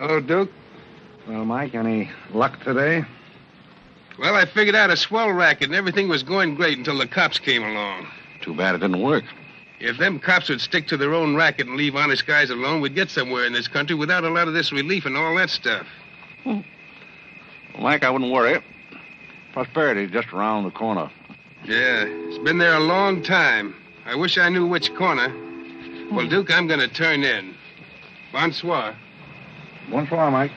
Hello, Duke. Well, Mike, any luck today? Well, I figured out a swell racket, and everything was going great until the cops came along. Too bad it didn't work. If them cops would stick to their own racket and leave honest guys alone, we'd get somewhere in this country without a lot of this relief and all that stuff. Well, Mike, I wouldn't worry. Prosperity's just around the corner. Yeah, it's been there a long time. I wish I knew which corner. Well, Duke, I'm going to turn in. Bonsoir. Bonsoir, Mike.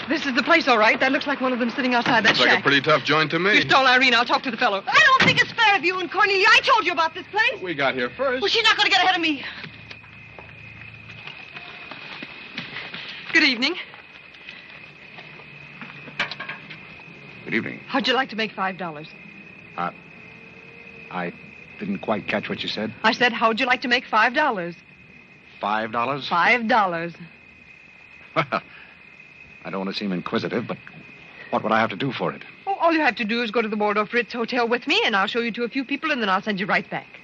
This is the place, all right. That looks like one of them sitting outside that Looks like shack. a pretty tough joint to me. You stole Irene. I'll talk to the fellow. I don't think it's fair of you and Cornelia. I told you about this place. We got here first. Well, she's not going to get ahead of me. Good evening. Good evening. How'd you like to make $5? I didn't quite catch what you said. I said, how'd you like to make $5? $5? $5. Well, I don't want to seem inquisitive, but what would I have to do for it? Oh, all you have to do is go to the Waldorf Ritz Hotel with me, and I'll show you to a few people, and then I'll send you right back.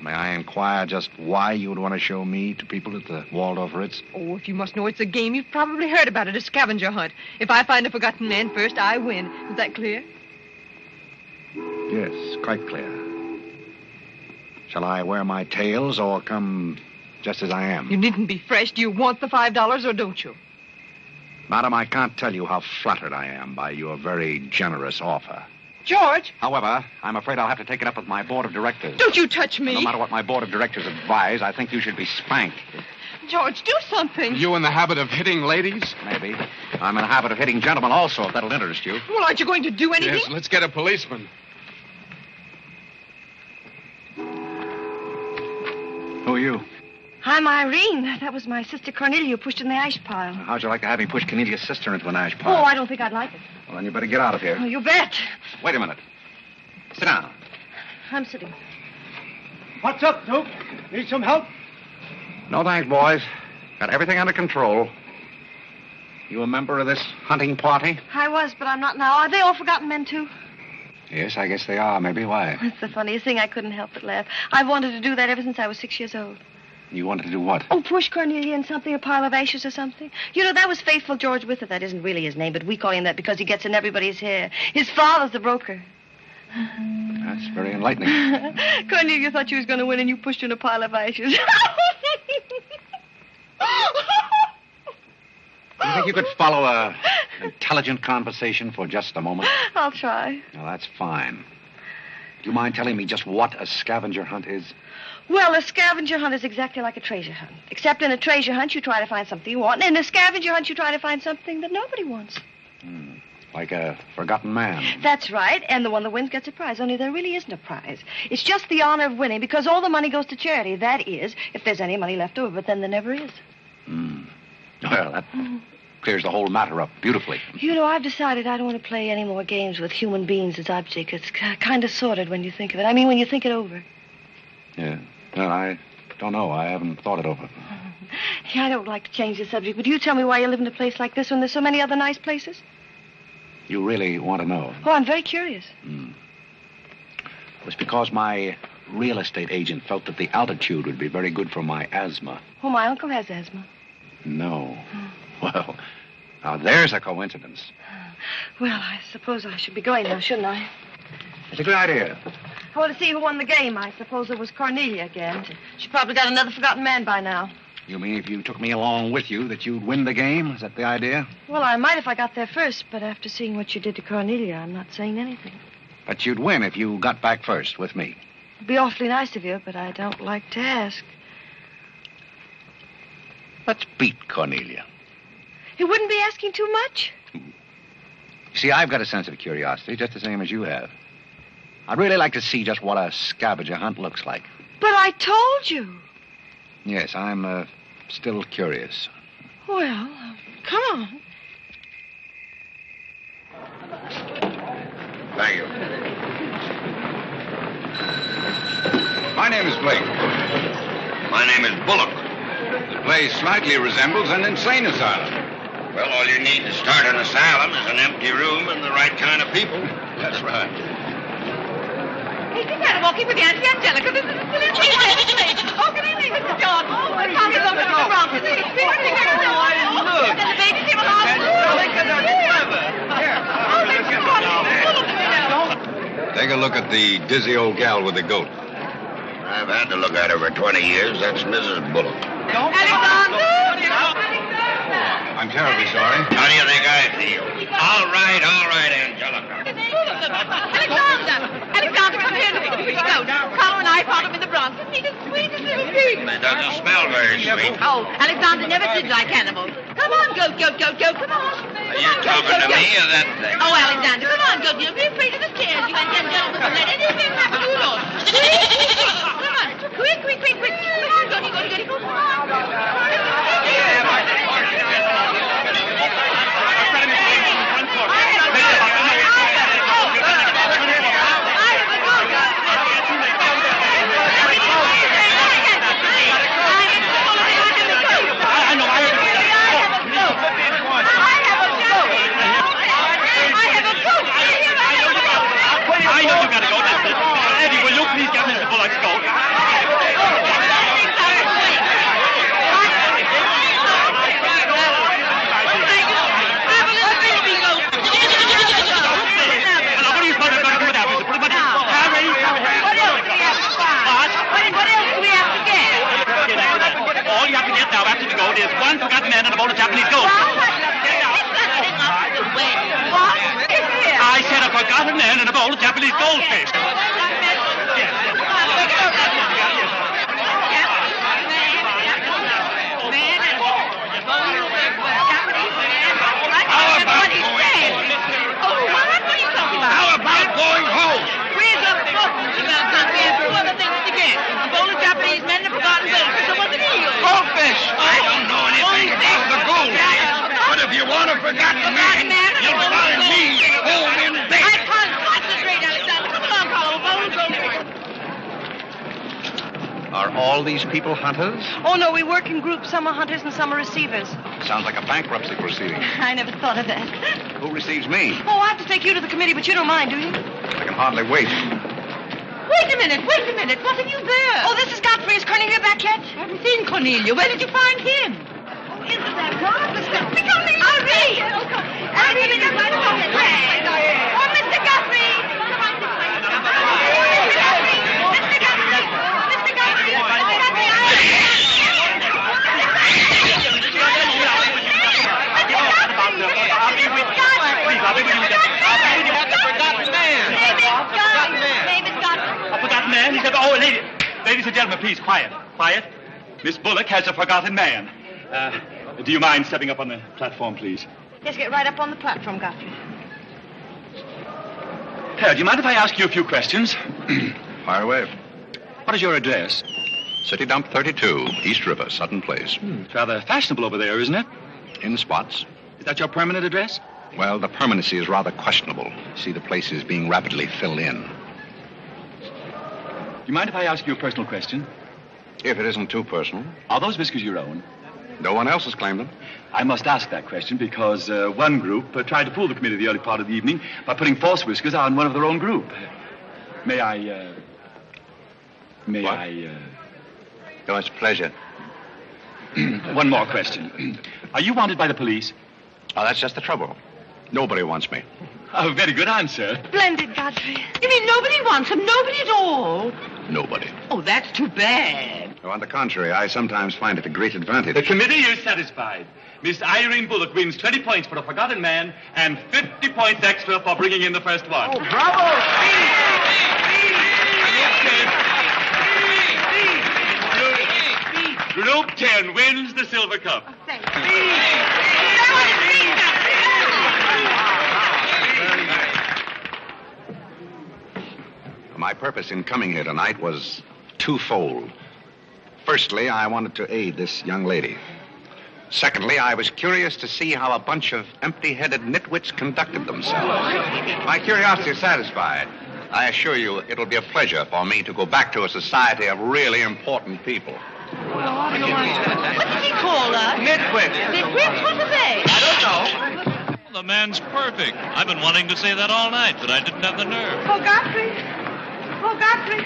May I inquire just why you would want to show me to people at the Waldorf Ritz? Oh, if you must know it's a game, you've probably heard about it, a scavenger hunt. If I find a forgotten man first, I win. Is that clear? Yes, quite clear. Shall I wear my tails or come just as I am? You needn't be fresh. Do you want the $5 or don't you? Madam, I can't tell you how flattered I am by your very generous offer. George! However, I'm afraid I'll have to take it up with my board of directors. Don't you touch me! No matter what my board of directors advise, I think you should be spanked. George, do something. You in the habit of hitting ladies? Maybe. I'm in the habit of hitting gentlemen also, if that'll interest you. Well, aren't you going to do anything? Yes, let's get a policeman. Who are you? I'm Irene. That was my sister Cornelia who pushed in the ash pile. How'd you like to have me push Cornelia's sister into an ash Oh, pile? I don't think I'd like it. Well, then you better get out of here. Oh, you bet. Wait a minute. Sit down. I'm sitting. What's up, Duke? Need some help? No thanks, boys. Got everything under control. You a member of this hunting party? I was, but I'm not now. Are they all forgotten men, too? Yes, I guess they are. Maybe. Why? That's the funniest thing. I couldn't help but laugh. I've wanted to do that ever since I was 6 years old. You wanted to do what? Oh, push Cornelia in something, a pile of ashes or something. You know, that was Faithful George Wither. That isn't really his name, but we call him that because he gets in everybody's hair. His father's the broker. That's very enlightening. Cornelia thought she was going to win, and you pushed her in a pile of ashes. You think you could follow an intelligent conversation for just a moment? I'll try. Well, that's fine. Do you mind telling me just what a scavenger hunt is? Well, a scavenger hunt is exactly like a treasure hunt. Except in a treasure hunt, you try to find something you want. And in a scavenger hunt, you try to find something that nobody wants. Like a forgotten man. That's right. And the one that wins gets a prize. Only there really isn't a prize. It's just the honor of winning because all the money goes to charity. That is, if there's any money left over. But then there never is. Well, that clears the whole matter up beautifully. You know, I've decided I don't want to play any more games with human beings as objects. It's kind of sordid when you think of it. I mean, when you think it over. Yeah. Well, I don't know. I haven't thought it over. Yeah, I don't like to change the subject, but you tell me why you live in a place like this when there's so many other nice places. You really want to know? Oh, I'm very curious. It was because my real estate agent felt that the altitude would be very good for my asthma. Oh, my uncle has asthma. No. Well, now there's a coincidence. Well, I suppose I should be going now, shouldn't I? It's a good idea. I want to see who won the game. I suppose it was Cornelia again. She probably got another forgotten man by now. You mean if you took me along with you that you'd win the game? Is that the idea? Well, I might if I got there first, but after seeing what you did to Cornelia, I'm not saying anything. But you'd win if you got back first with me. It'd be awfully nice of you, but I don't like to ask. Let's beat Cornelia. It wouldn't be asking too much. See, I've got a sense of curiosity, just the same as you have. I'd really like to see just what a scavenger hunt looks like. But I told you. Yes, I'm still curious. Well, come on. Thank you. My name is Blake. My name is Bullock. The place slightly resembles an insane asylum. Well, all you need to start an asylum is an empty room and the right kind of people. That's right. Hey, sit down, walking with Auntie Angelica. This is a silly place. Oh, good evening, Mr. John. Oh, the coffee goes to the wrong. This is a spirit thing. And the baby came along. Take a look at the dizzy old gal with the goat. I've had to look at her for 20 years. That's Mrs. Bullock. Alexander! I'm terribly sorry. How do you think I feel? All right, Angelica. Alexander, come here and look at the goat. Carl and I found him in the Bronx. Isn't he the sweetest little thing? It doesn't smell very sweet. Oh, Alexander never did like animals. Come on, goat, come on. Are you talking to me or that thing? Oh, Alexander, come on, goat. Don't be afraid of the stairs. You and them gentlemen will let anything happen to you, Lord. Come on, quick. Come on, goaty, come on. I know you gotta go. Eddie, will you please get Mr. Bullock's goat? All you have to get now after the goat is one forgotten man and a bowl of Japanese goat. I said a forgotten man and a bowl of Japanese goldfish. How about going home? Where's the book? Two other things again. A bowl of Japanese men and a forgotten goldfish. So what's the deal? Goldfish! I don't know anything about the goldfish. But if you want a forgotten man, you'll find me home in bed. I can't concentrate, Alexander. Come along, Carl. Bones only. Are all these people hunters? Oh, no, we work in groups. Some are hunters and some are receivers. Sounds like a bankruptcy proceeding. I never thought of that. Who receives me? Oh, I have to take you to the committee, but you don't mind, do you? I can hardly wait. Wait a minute. What have you there? Oh, this is Godfrey. Is Cornelia back yet? I haven't seen Cornelia. Where did you find him? Oh, isn't that marvelous? Mr. Guthrie! Hurry! I'll be in right away. Oh, Mr. Guthrie! Come on this way. Mr. Guthrie! Mr. Guthrie! Mr. Guthrie! A forgotten man? He said, oh, ladies and gentlemen, please, quiet. Miss Bullock has a forgotten man. Do you mind stepping up on the platform, please? Yes, get right up on the platform, Godfrey. Do you mind if I ask you a few questions? Fire away. What is your address? City Dump 32, East River, Sutton Place. It's rather fashionable over there, isn't it? In spots. Is that your permanent address? Well, the permanency is rather questionable. See, the place is being rapidly filled in. Do you mind if I ask you a personal question? If it isn't too personal. Are those whiskers your own? No one else has claimed them. I must ask that question because one group tried to fool the committee the early part of the evening by putting false whiskers on one of their own group. May I... Oh, it's a pleasure. One more question. Are you wanted by the police? Oh, that's just the trouble. Nobody wants me. A very good answer. Splendid, Godfrey. You mean nobody wants him? Nobody at all? Nobody. Oh, that's too bad. Oh, on the contrary, I sometimes find it a great advantage. The committee is satisfied. Miss Irene Bullock wins 20 points for a forgotten man and 50 points extra for bringing in the first one. Oh, bravo! Group 10 wins the silver cup. Oh, thank you. My purpose in coming here tonight was twofold. Firstly, I wanted to aid this young lady. Secondly, I was curious to see how a bunch of empty-headed nitwits conducted themselves. My curiosity is satisfied. I assure you it'll be a pleasure for me to go back to a society of really important people. What did he call us? Nitwit. Nitwits? What are they? I don't know. The man's perfect. I've been wanting to say that all night, but I didn't have the nerve. Oh, Godfrey. Oh, Godfrey.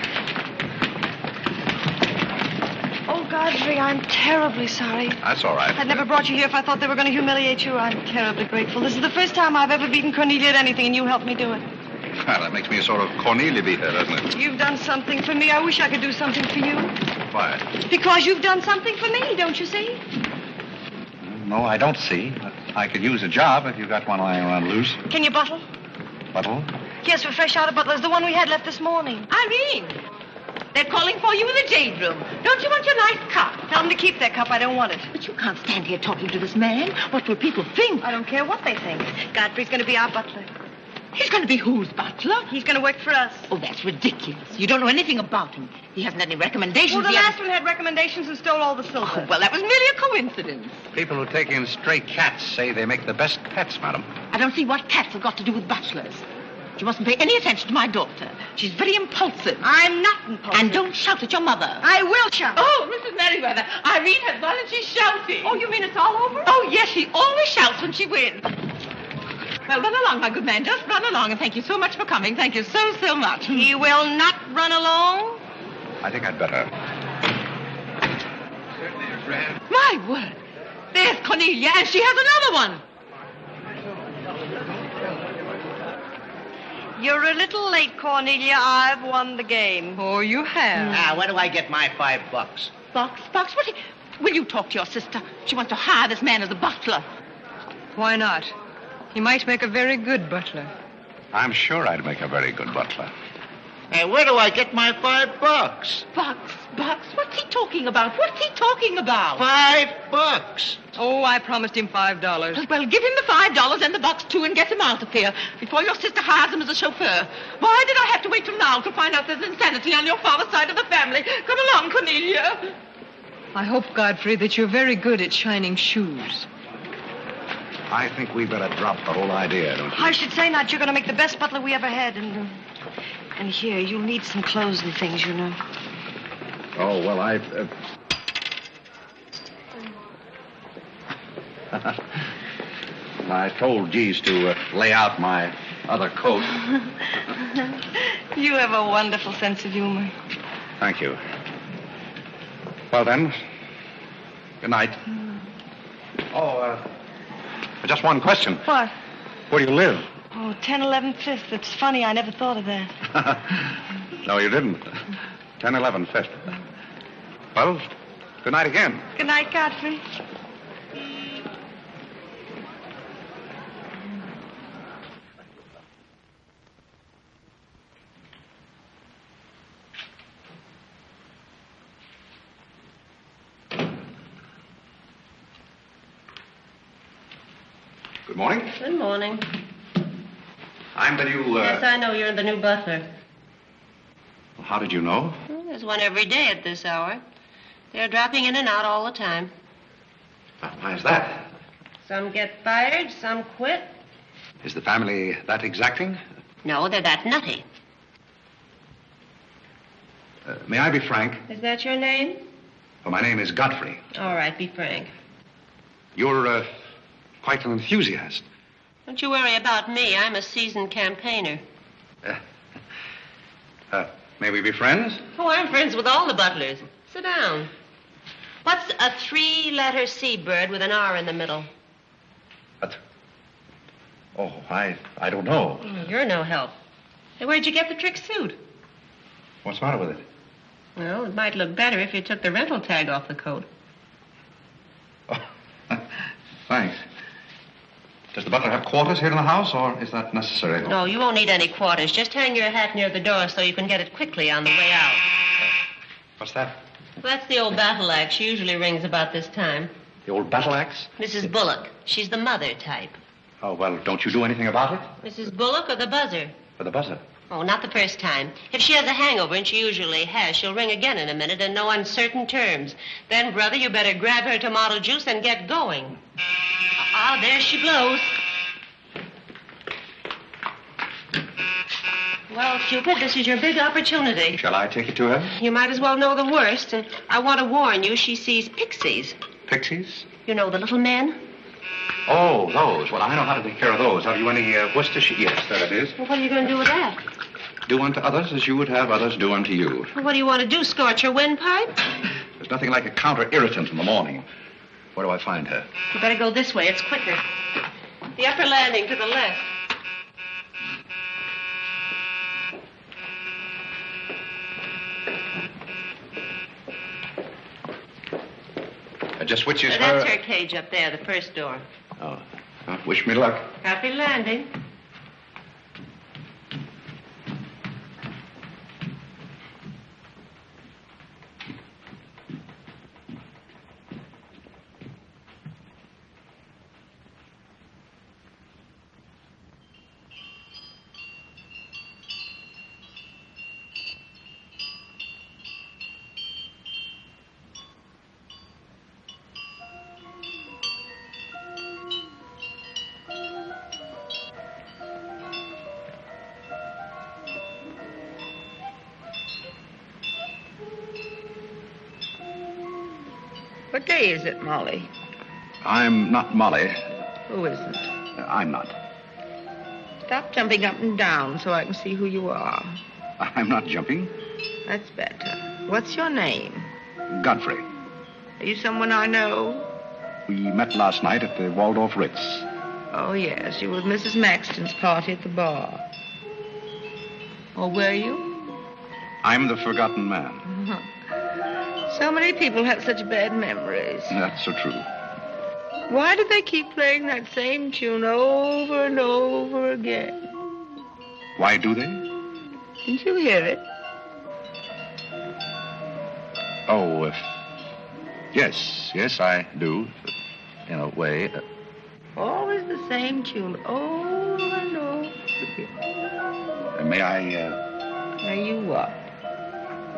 Oh, Godfrey, I'm terribly sorry. That's all right. I'd never brought you here if I thought they were going to humiliate you. I'm terribly grateful. This is the first time I've ever beaten Cornelia at anything, and you helped me do it. Well, that makes me a sort of Cornelia beater, doesn't it? You've done something for me. I wish I could do something for you. Why? Because you've done something for me, don't you see? No, I don't see. But I could use a job if you got one lying around loose. Can you bottle? Buttle? Yes, we're fresh out of Butler's. The one we had left this morning. Irene. They're calling for you in the jade room. Don't you want your nice cup? Tell them to keep their cup. I don't want it. But you can't stand here talking to this man. What will people think? I don't care what they think. Godfrey's going to be our butler. He's going to be whose butler? He's going to work for us. Oh, that's ridiculous. You don't know anything about him. He hasn't any recommendations. Well, the yet. last one had recommendations and stole all the silver. Oh, well, that was merely a coincidence. People who take in stray cats say they make the best pets, madam. I don't see what cats have got to do with butlers. You mustn't pay any attention to my daughter. She's very impulsive. I'm not impulsive. And don't shout at your mother. I will shout. Oh, Mrs. Merriweather, Irene has won and she's shouting. Oh, you mean it's all over? Oh, yes, she always shouts when she wins. Well, run along, my good man. Just run along, and thank you so much for coming. Thank you so, so much. He will not run along. I think I'd better. My word. There's Cornelia, and she has another one. You're a little late, Cornelia. I've won the game. Oh, you have. Now, where do I get my $5? Box? What? Will you talk to your sister? She wants to hire this man as a butler. Why not? He might make a very good butler. I'm sure I'd make a very good butler. Hey, where do I get my $5? Box? What's he talking about? $5. Oh, I promised him $5. Well, give him the $5 and the box, too, and get him out of here before your sister hires him as a chauffeur. Why did I have to wait till now to find out there's insanity on your father's side of the family? Come along, Cornelia. I hope, Godfrey, that you're very good at shining shoes. I think we better drop the whole idea, don't you? I should say not. You're going to make the best butler we ever had. And here, you'll need some clothes and things, you know. Oh, well, I told Jeeves to lay out my other coat. You have a wonderful sense of humor. Thank you. Well, then, good night. Oh, just one question. What? Where do you live? Oh, 1011 Fifth. It's funny. I never thought of that. No, you didn't. 1011 Fifth. Well, good night again. Good night, Godfrey. Good morning. Good morning. I'm the new, Yes, I know you're the new butler. How did you know? Well, there's one every day at this hour. They're dropping in and out all the time. Why is that? Some get fired, some quit. Is the family that exacting? No, they're that nutty. May I be frank? Is that your name? Well, my name is Godfrey. All right, be frank. You're, quite an enthusiast. Don't you worry about me. I'm a seasoned campaigner. May we be friends? Oh, I'm friends with all the butlers. Sit down. What's a 3-letter seabird with an R in the middle? Oh, I don't know. You're no help. Hey, where'd you get the trick suit? What's the matter with it? Well, it might look better if you took the rental tag off the coat. Oh, thanks. Does the butler have quarters here in the house, or is that necessary? No, you won't need any quarters. Just hang your hat near the door so you can get it quickly on the way out. What's that? Well, that's the old battle axe. She usually rings about this time. The old battle axe? Mrs. Bullock. She's the mother type. Oh, well, don't you do anything about it? Mrs. Bullock or the buzzer? For the buzzer. Oh, not the first time. If she has a hangover, and she usually has, she'll ring again in a minute in no uncertain terms. Then, brother, you better grab her tomato juice and get going. There she blows. Well, Cupid, this is your big opportunity. Shall I take it to her? You might as well know the worst, and I want to warn you, she sees pixies. Pixies? You know, the little men? Oh, those. Well, I know how to take care of those. Have you any Worcestershire? Yes, there it is. Well, what are you going to do with that? Do unto others as you would have others do unto you. Well, what do you want to do, scorch your windpipe? There's nothing like a counter-irritant in the morning. Where do I find her? You better go this way. It's quicker. The upper landing to the left. Just which is That's her cage up there, the first door. Oh. Well, wish me luck. Happy landing. What day is it, Molly? I'm not Molly. Who isn't? I'm not. Stop jumping up and down so I can see who you are. I'm not jumping. That's better. What's your name? Godfrey. Are you someone I know? We met last night at the Waldorf Ritz. Oh, yes. You were at Mrs. Maxton's party at the bar. Or were you? I'm the forgotten man. So many people have such bad memories. That's so true. Why do they keep playing that same tune over and over again? Why do they? Didn't you hear it? Oh, yes, I do. In a way. Always the same tune over and over again. May I, May you what?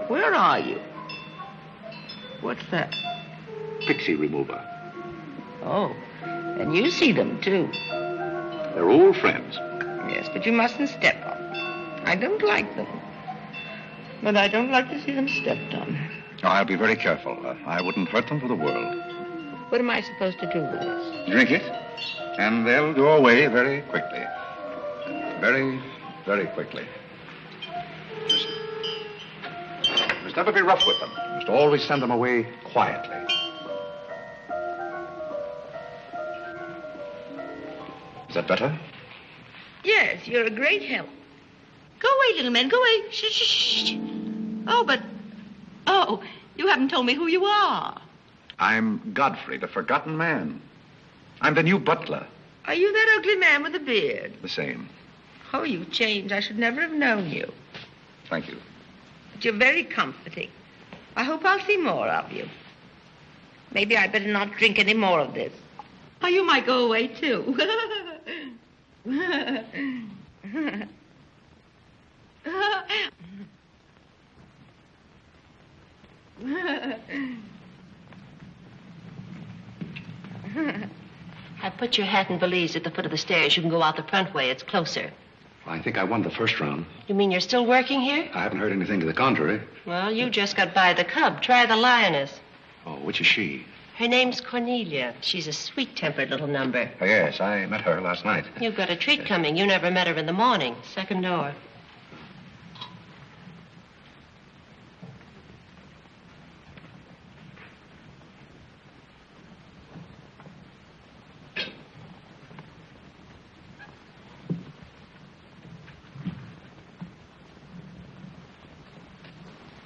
Where are you? What's that? Pixie remover. Oh, and you see them, too. They're old friends. Yes, but you mustn't step on them. I don't like them. But I don't like to see them stepped on. Oh, I'll be very careful. I wouldn't hurt them for the world. What am I supposed to do with this? Drink it, and they'll go away very quickly. Very, very quickly. Must never be rough with them. Must always send them away quietly. Is that better? Yes, you're a great help. Go away, little man, go away. Shh, shh, shh. Oh, you haven't told me who you are. I'm Godfrey, the forgotten man. I'm the new butler. Are you that ugly man with the beard? The same. Oh, you've changed. I should never have known you. Thank you. But you're very comforting. I hope I'll see more of you. Maybe I'd better not drink any more of this. Oh, you might go away, too. I put your hat and valise at the foot of the stairs. You can go out the front way. It's closer. I think I won the first round. You mean you're still working here? I haven't heard anything to the contrary. Well, you just got by the cub. Try the lioness. Oh, which is she? Her name's Cornelia. She's a sweet-tempered little number. Oh, yes, I met her last night. You've got a treat coming. You never met her in the morning. Second door.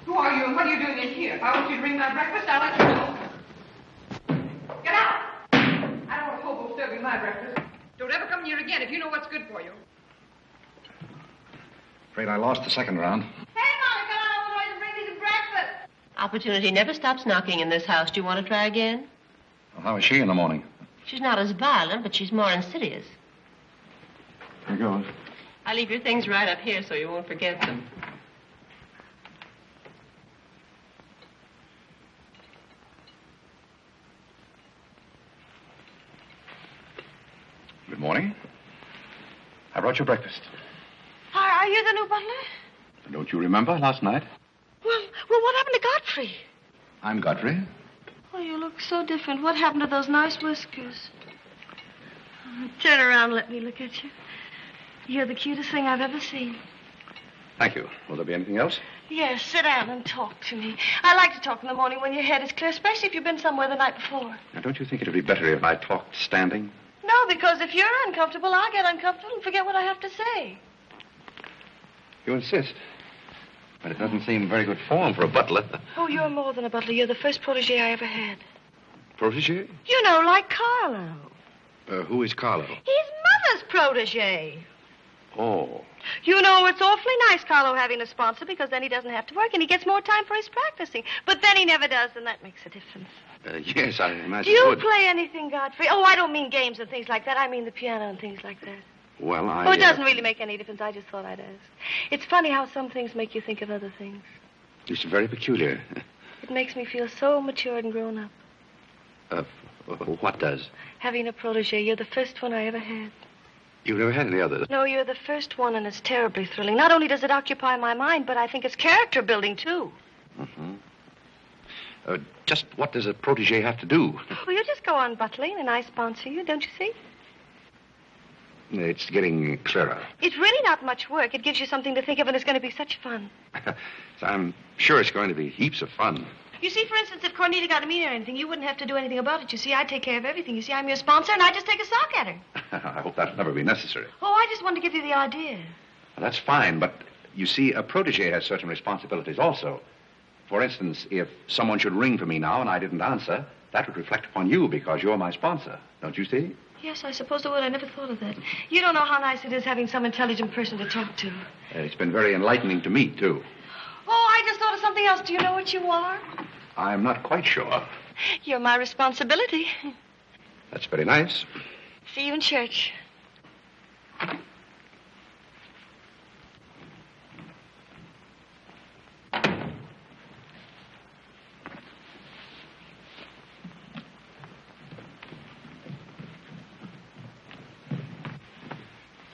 Who are you and what are you doing in here? If I want you to bring my breakfast, I'll let you know. Get out! I don't want hobo serving my breakfast. Don't ever come here again if you know what's good for you. Afraid I lost the second round. Hey, Molly, come on over and bring me some breakfast. Opportunity never stops knocking in this house. Do you want to try again? Well, how is she in the morning? She's not as violent, but she's more insidious. Here goes. I'll leave your things right up here so you won't forget them. Good morning. I brought you breakfast. I Are you the new butler? Don't you remember last night? Well, what happened to Godfrey? I'm Godfrey. Oh, you look so different. What happened to those nice whiskers? Oh, turn around and let me look at you. You're the cutest thing I've ever seen. Thank you. Will there be anything else? Yes, sit down and talk to me. I like to talk in the morning when your head is clear, especially if you've been somewhere the night before. Now, don't you think it would be better if I talked standing? No, because if you're uncomfortable, I'll get uncomfortable and forget what I have to say. You insist. But it doesn't seem very good form for a butler. Oh, you're more than a butler. You're the first protege I ever had. Protege? You know, like Carlo. Who is Carlo? He's Mother's protege. Oh. You know, it's awfully nice, Carlo, having a sponsor, because then he doesn't have to work and he gets more time for his practicing. But then he never does, and that makes a difference. Yes, I imagine. Do you it would. play anything, Godfrey? Oh, I don't mean games and things like that. I mean the piano and things like that. Well, Oh, it doesn't really make any difference. I just thought I'd ask. It's funny how some things make you think of other things. It's very peculiar. It makes me feel so matured and grown up. What does? Having a protege. You're the first one I ever had. You've never had any others? No, you're the first one, and it's terribly thrilling. Not only does it occupy my mind, but I think it's character building, too. Mm-hmm. Just what does a protege have to do? Well, you just go on butling, and I sponsor you, don't you see? It's getting clearer. It's really not much work. It gives you something to think of, and it's going to be such fun. I'm sure it's going to be heaps of fun. You see, for instance, if Cornelia got a mean or anything, you wouldn't have to do anything about it. You see, I take care of everything. You see, I'm your sponsor, and I just take a sock at her. I hope that'll never be necessary. Oh, I just wanted to give you the idea. Well, that's fine, but you see, a protege has certain responsibilities also. For instance, if someone should ring for me now and I didn't answer, that would reflect upon you because you're my sponsor. Don't you see? Yes, I suppose it would. I never thought of that. You don't know how nice it is having some intelligent person to talk to. It's been very enlightening to me, too. Oh, I just thought of something else. Do you know what you are? I'm not quite sure. You're my responsibility. That's very nice. See you in church.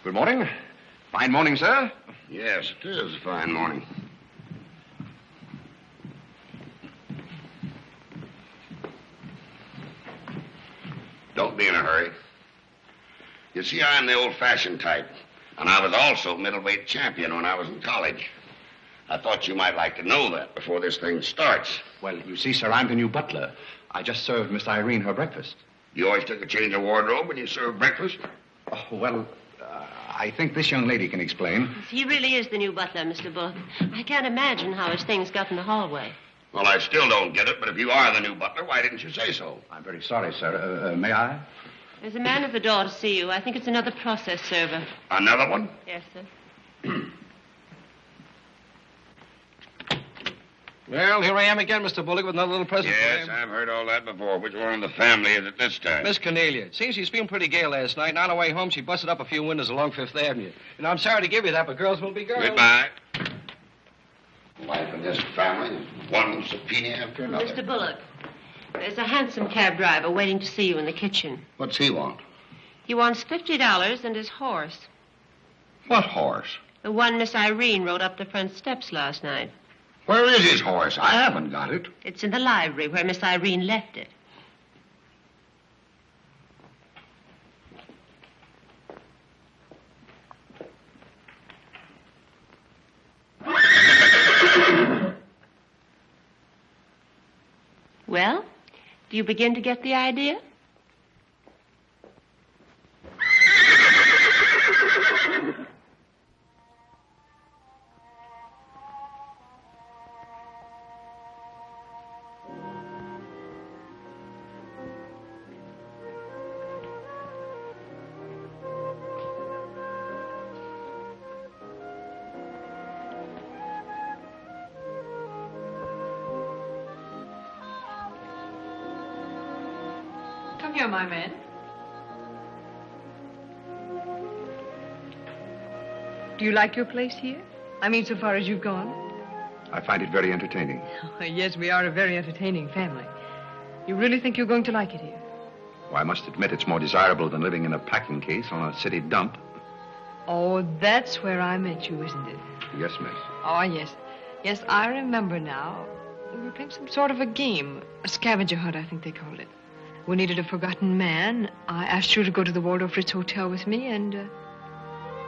Good morning. Fine morning, sir. Yes, it is a fine morning. Don't be in a hurry. You see, I'm the old-fashioned type, and I was also middleweight champion when I was in college. I thought you might like to know that before this thing starts. Well, you see, sir, I'm the new butler. I just served Miss Irene her breakfast. You always took a change of wardrobe when you served breakfast? Oh, well, I think this young lady can explain. He really is the new butler, Mr. Bullock. I can't imagine how his things got in the hallway. Well, I still don't get it, but if you are the new butler, why didn't you say so? I'm very sorry, sir. May I? There's a man at the door to see you. I think it's another process server. Another one? Yes, sir. Well, here I am again, Mr. Bullock, with another little present for Yes, you. I've heard all that before. Which one in the family is it this time? Miss Cornelia. It seems she's feeling pretty gay last night, and on her way home, she busted up a few windows along Fifth Avenue. And I'm sorry to give you that, but girls will be girls. Goodbye. Life in this family is one subpoena after another. Mr. Bullock, there's a hansom cab driver waiting to see you in the kitchen. What's he want? He wants $50 and his horse. What horse? The one Miss Irene rode up the front steps last night. Where is his horse? I haven't got it. It's in the library where Miss Irene left it. Well, do you begin to get the idea? Come here, my man. Do you like your place here? I mean, so far as you've gone? I find it very entertaining. Oh, yes, we are a very entertaining family. You really think you're going to like it here? Well, I must admit it's more desirable than living in a packing case on a city dump. Oh, that's where I met you, isn't it? Yes, miss. Oh, yes. Yes, I remember now. We were playing some sort of a game. A scavenger hunt, I think they called it. We needed a forgotten man. I asked you to go to the Waldorf Ritz Hotel with me, and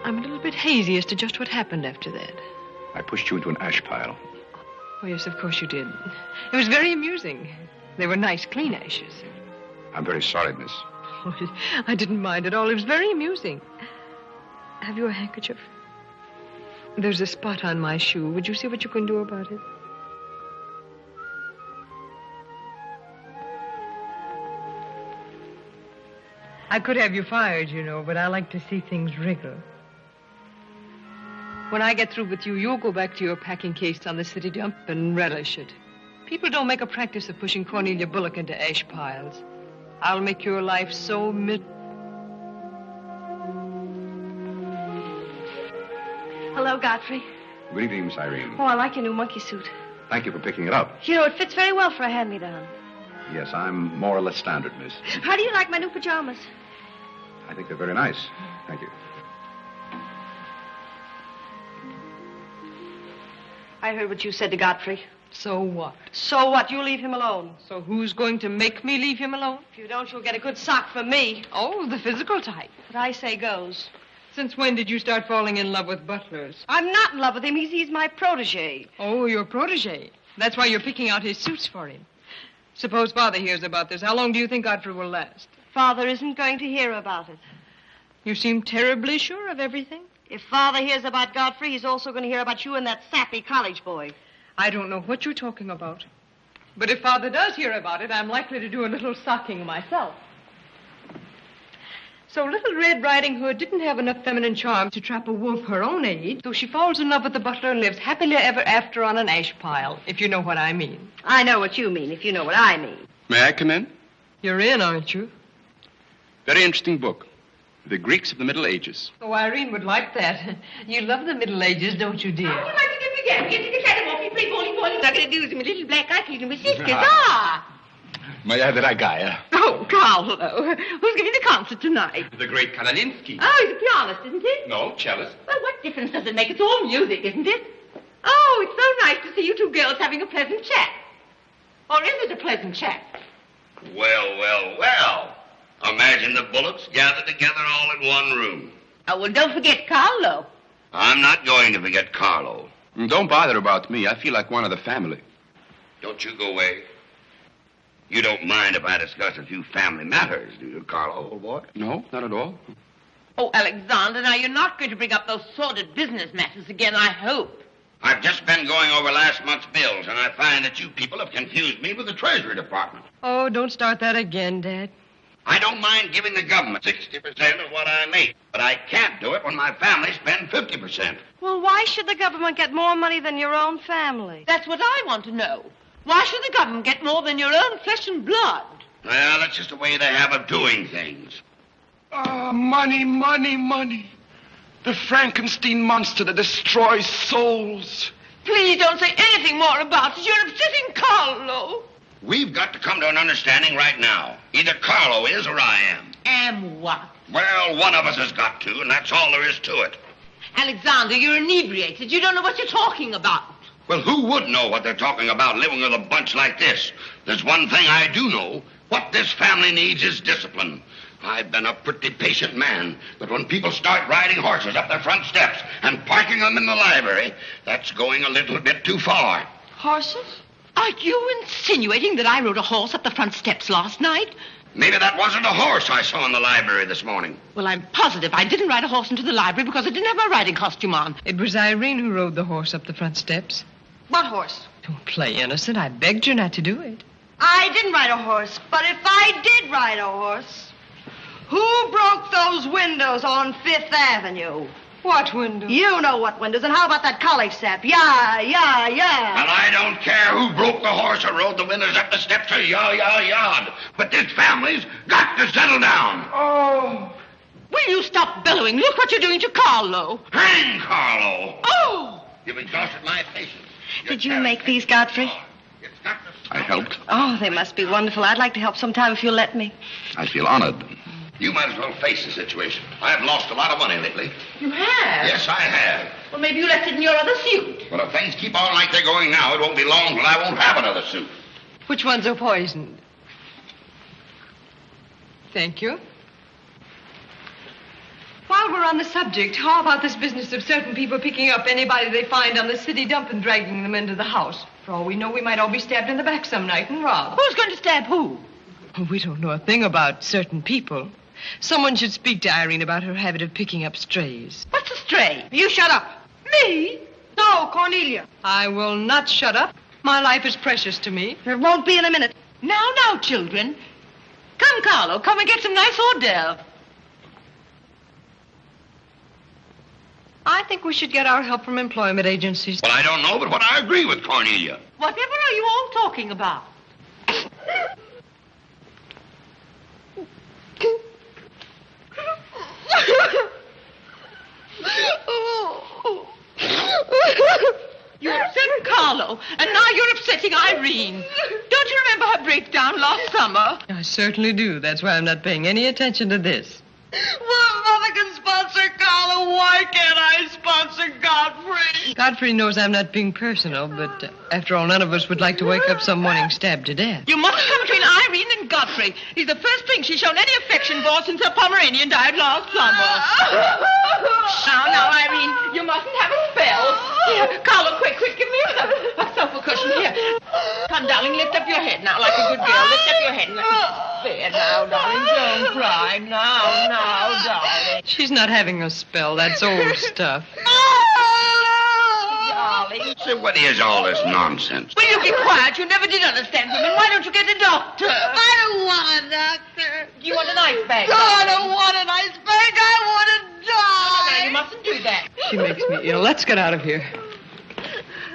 I'm a little bit hazy as to just what happened after that. I pushed you into an ash pile. Oh, yes, of course you did. It was very amusing. They were nice, clean ashes. I'm very sorry, miss. Oh, I didn't mind at all. It was very amusing. Have you a handkerchief? There's a spot on my shoe. Would you see what you can do about it? I could have you fired, you know, but I like to see things wriggle. When I get through with you, you'll go back to your packing case on the city dump and relish it. People don't make a practice of pushing Cornelia Bullock into ash piles. I'll make your life so Hello, Godfrey. Good evening, Miss Irene. Oh, I like your new monkey suit. Thank you for picking it up. You know, it fits very well for a hand-me-down. Yes, I'm more or less standard, miss. How do you like my new pajamas? I think they're very nice. Thank you. I heard what you said to Godfrey. So what? So what? You leave him alone. So who's going to make me leave him alone? If you don't, you'll get a good sock from me. Oh, the physical type. What I say goes. Since when did you start falling in love with butlers? I'm not in love with him. He's my protege. Oh, your protege. That's why you're picking out his suits for him. Suppose Father hears about this. How long do you think Godfrey will last? Father isn't going to hear about it. You seem terribly sure of everything. If Father hears about Godfrey, he's also going to hear about you and that sappy college boy. I don't know what you're talking about. But if Father does hear about it, I'm likely to do a little socking myself. So Little Red Riding Hood didn't have enough feminine charm to trap a wolf her own age, so she falls in love with the butler and lives happily ever after on an ash pile, if you know what I mean. I know what you mean, if you know what I mean. May I come in? You're in, aren't you? Very interesting book. The Greeks of the Middle Ages. Oh, Irene would like that. You love the Middle Ages, don't you, dear? Oh, like to get again. Get to the catwalk. Play volleyball. I'm going to do some little black eye feeding with sisters. May I have that guy? Oh, Carlo. Who's giving the concert tonight? The great Karolinsky. Oh, he's a pianist, isn't he? No, cellist. Well, what difference does it make? It's all music, isn't it? Oh, it's so nice to see you two girls having a pleasant chat. Or is it a pleasant chat? Well. Imagine the Bullocks gathered together all in one room. Oh, well, don't forget Carlo. I'm not going to forget Carlo. Don't bother about me. I feel like one of the family. Don't you go away. You don't mind if I discuss a few family matters, do you, Carlo, old boy? No, not at all. Oh, Alexander, now you're not going to bring up those sordid business matters again, I hope. I've just been going over last month's bills, and I find that you people have confused me with the Treasury Department. Oh, don't start that again, Dad. I don't mind giving the government 60% of what I make, but I can't do it when my family spends 50%. Well, why should the government get more money than your own family? That's what I want to know. Why should the government get more than your own flesh and blood? Well, that's just the way they have of doing things. Money. The Frankenstein monster that destroys souls. Please don't say anything more about it. You're upsetting Carlo. We've got to come to an understanding right now. Either Carlo is or I am. Am what? Well, one of us has got to, and that's all there is to it. Alexander, you're inebriated. You don't know what you're talking about. Well, who would know what they're talking about living with a bunch like this? There's one thing I do know. What this family needs is discipline. I've been a pretty patient man, but when people start riding horses up their front steps and parking them in the library, that's going a little bit too far. Horses? Are you insinuating that I rode a horse up the front steps last night? Maybe that wasn't a horse I saw in the library this morning. Well, I'm positive I didn't ride a horse into the library because I didn't have my riding costume on. It was Irene who rode the horse up the front steps. What horse? Don't play innocent. I begged you not to do it. I didn't ride a horse, but if I did ride a horse, who broke those windows on Fifth Avenue? What window? You know what windows, and how about that college sap? Yeah. And I don't care who broke the horse or rode the windows up the steps or yard. But this family's got to settle down. Oh. Will you stop bellowing? Look what you're doing to Carlo. Hang Carlo. Oh! You've exhausted my patience. Did you make these, Godfrey? I helped. Oh, they must be wonderful. I'd like to help sometime if you'll let me. I feel honored. You might as well face the situation. I have lost a lot of money lately. You have? Yes, I have. Well, maybe you left it in your other suit. Well, if things keep on like they're going now, it won't be long till I won't have another suit. Which ones are poisoned? Thank you. While we're on the subject, how about this business of certain people picking up anybody they find on the city dump and dragging them into the house? For all we know, we might all be stabbed in the back some night and robbed. Who's going to stab who? We don't know a thing about certain people. Someone should speak to Irene about her habit of picking up strays. What's a stray? You shut up. Me? No, Cornelia. I will not shut up. My life is precious to me. It won't be in a minute. Now, children. Come, Carlo, come and get some nice hors d'oeuvre. I think we should get our help from employment agencies. Well, I don't know, but what I agree with Cornelia. Whatever are you all talking about? You upset Carlo, and now you're upsetting Irene. Don't you remember her breakdown last summer? I certainly do. That's why I'm not paying any attention to this. Well, Mother can sponsor Carlo. Why can't I sponsor Godfrey? Godfrey knows I'm not being personal, but after all, none of us would like to wake up some morning stabbed to death. You mustn't come between Irene and Godfrey. He's the first thing she's shown any affection for since her Pomeranian died last summer. Now, Irene, you mustn't have a spell. Here, Carlo, quick, give me a sofa cushion here. Come, darling, lift up your head now, like a good girl. Lift up your head and let me... There, now, darling, don't cry. Now, darling. She's not having a spell. That's old stuff. Darling. So what is all this nonsense? Will you be quiet? You never did understand women. Why don't you get a doctor? I don't want a doctor. Do you want an ice bag? No, I don't want an ice bag. I want to die. No, you mustn't do that. She makes me ill. Let's get out of here.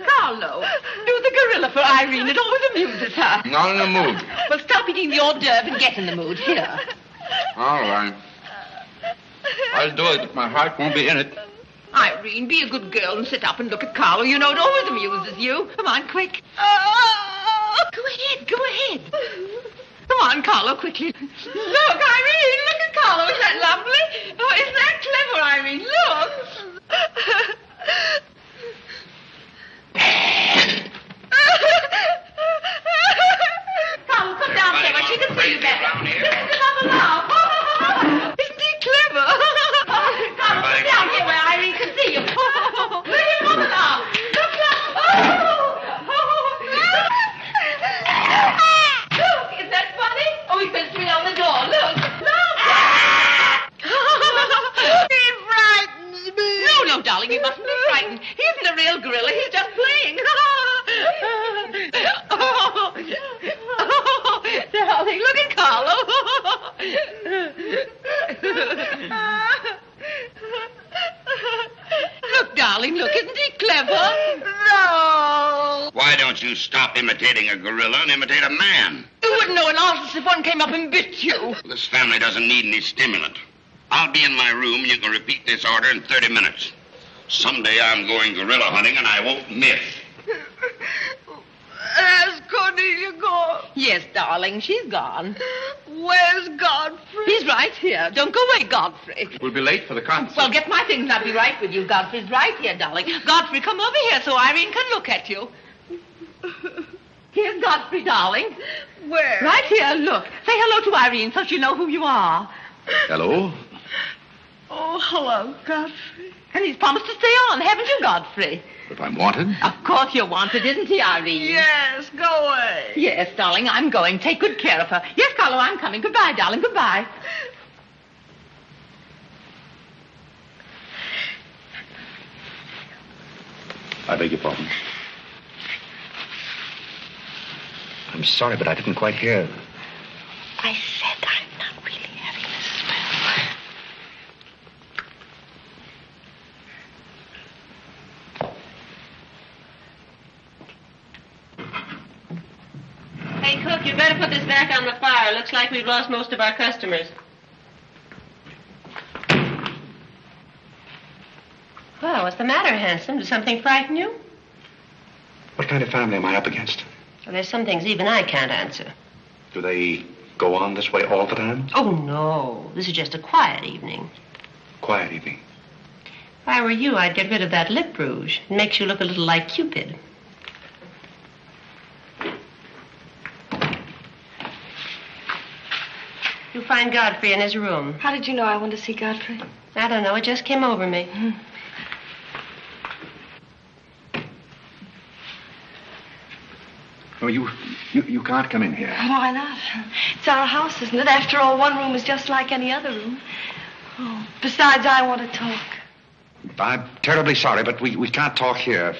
Carlo, do the gorilla for Irene. It always amuses her. Not in the mood. Well, stop eating the hors d'oeuvre and get in the mood. Here. All right. I'll do it, but my heart won't be in it. Irene, be a good girl and sit up and look at Carlo. You know it always amuses you. Come on, quick. Go ahead. Come on, Carlo, quickly. Look, Irene, look at Carlo. Isn't that lovely? Oh, isn't that clever, Irene? Look. Carlo, come down there where she can see you better. Listen to Mama now. Isn't he clever? Carlo, come down here where Irene can see you. Look at Mama now. Look. Look, is that funny? Oh, he fell straight on the door. Look. He frightens me. No, darling, you mustn't be frightened. He isn't a real gorilla. He's just playing. Darling, look at Carlo. Look, darling, look. Isn't he clever? No. Why don't you stop imitating a gorilla and imitate a man? You wouldn't know an artist if one came up and bit you. This family doesn't need any stimulant. I'll be in my room and you can repeat this order in 30 minutes. Someday I'm going gorilla hunting and I won't miss. Has Cornelia gone? Yes, darling, she's gone. Where's Godfrey? He's right here. Don't go away, Godfrey. We'll be late for the concert. Well, get my things and I'll be right with you. Godfrey's right here, darling. Godfrey, come over here so Irene can look at you. Here's Godfrey, darling. Where? Right here, look. Say hello to Irene so she'll know who you are. Hello? Oh, hello, Godfrey. And he's promised to stay on, haven't you, Godfrey? If I'm wanted? Of course you're wanted, isn't he, Irene? Yes, go away. Yes, darling, I'm going. Take good care of her. Yes, Carlo, I'm coming. Goodbye, darling. Goodbye. I beg your pardon. I'm sorry, but I didn't quite hear. I said I'm not really having a spell. Hey, cook, you better put this back on the fire. Looks like we've lost most of our customers. Well, what's the matter, handsome? Does something frighten you? What kind of family am I up against? Well, there's some things even I can't answer. Do they go on this way all the time? Oh, no. This is just a quiet evening. Quiet evening. If I were you, I'd get rid of that lip rouge. It makes you look a little like Cupid. You'll find Godfrey in his room. How did you know I wanted to see Godfrey? I don't know. It just came over me. Oh, you can't come in here. Why not? It's our house, isn't it? After all, one room is just like any other room. Oh, besides, I want to talk. I'm terribly sorry, but we can't talk here.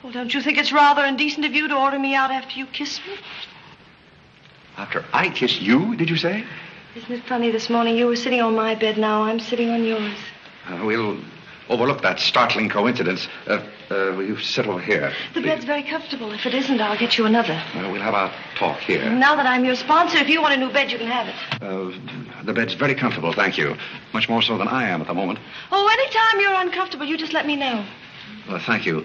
Well, don't you think it's rather indecent of you to order me out after you kiss me? After I kiss you, did you say? Isn't it funny, this morning you were sitting on my bed, now I'm sitting on yours. We'll overlook that startling coincidence. Will you sit over here? The bed's very comfortable. If it isn't, I'll get you another. We'll have our talk here. Now that I'm your sponsor, if you want a new bed, you can have it. The bed's very comfortable, thank you. Much more so than I am at the moment. Oh, anytime you're uncomfortable, you just let me know. Thank you.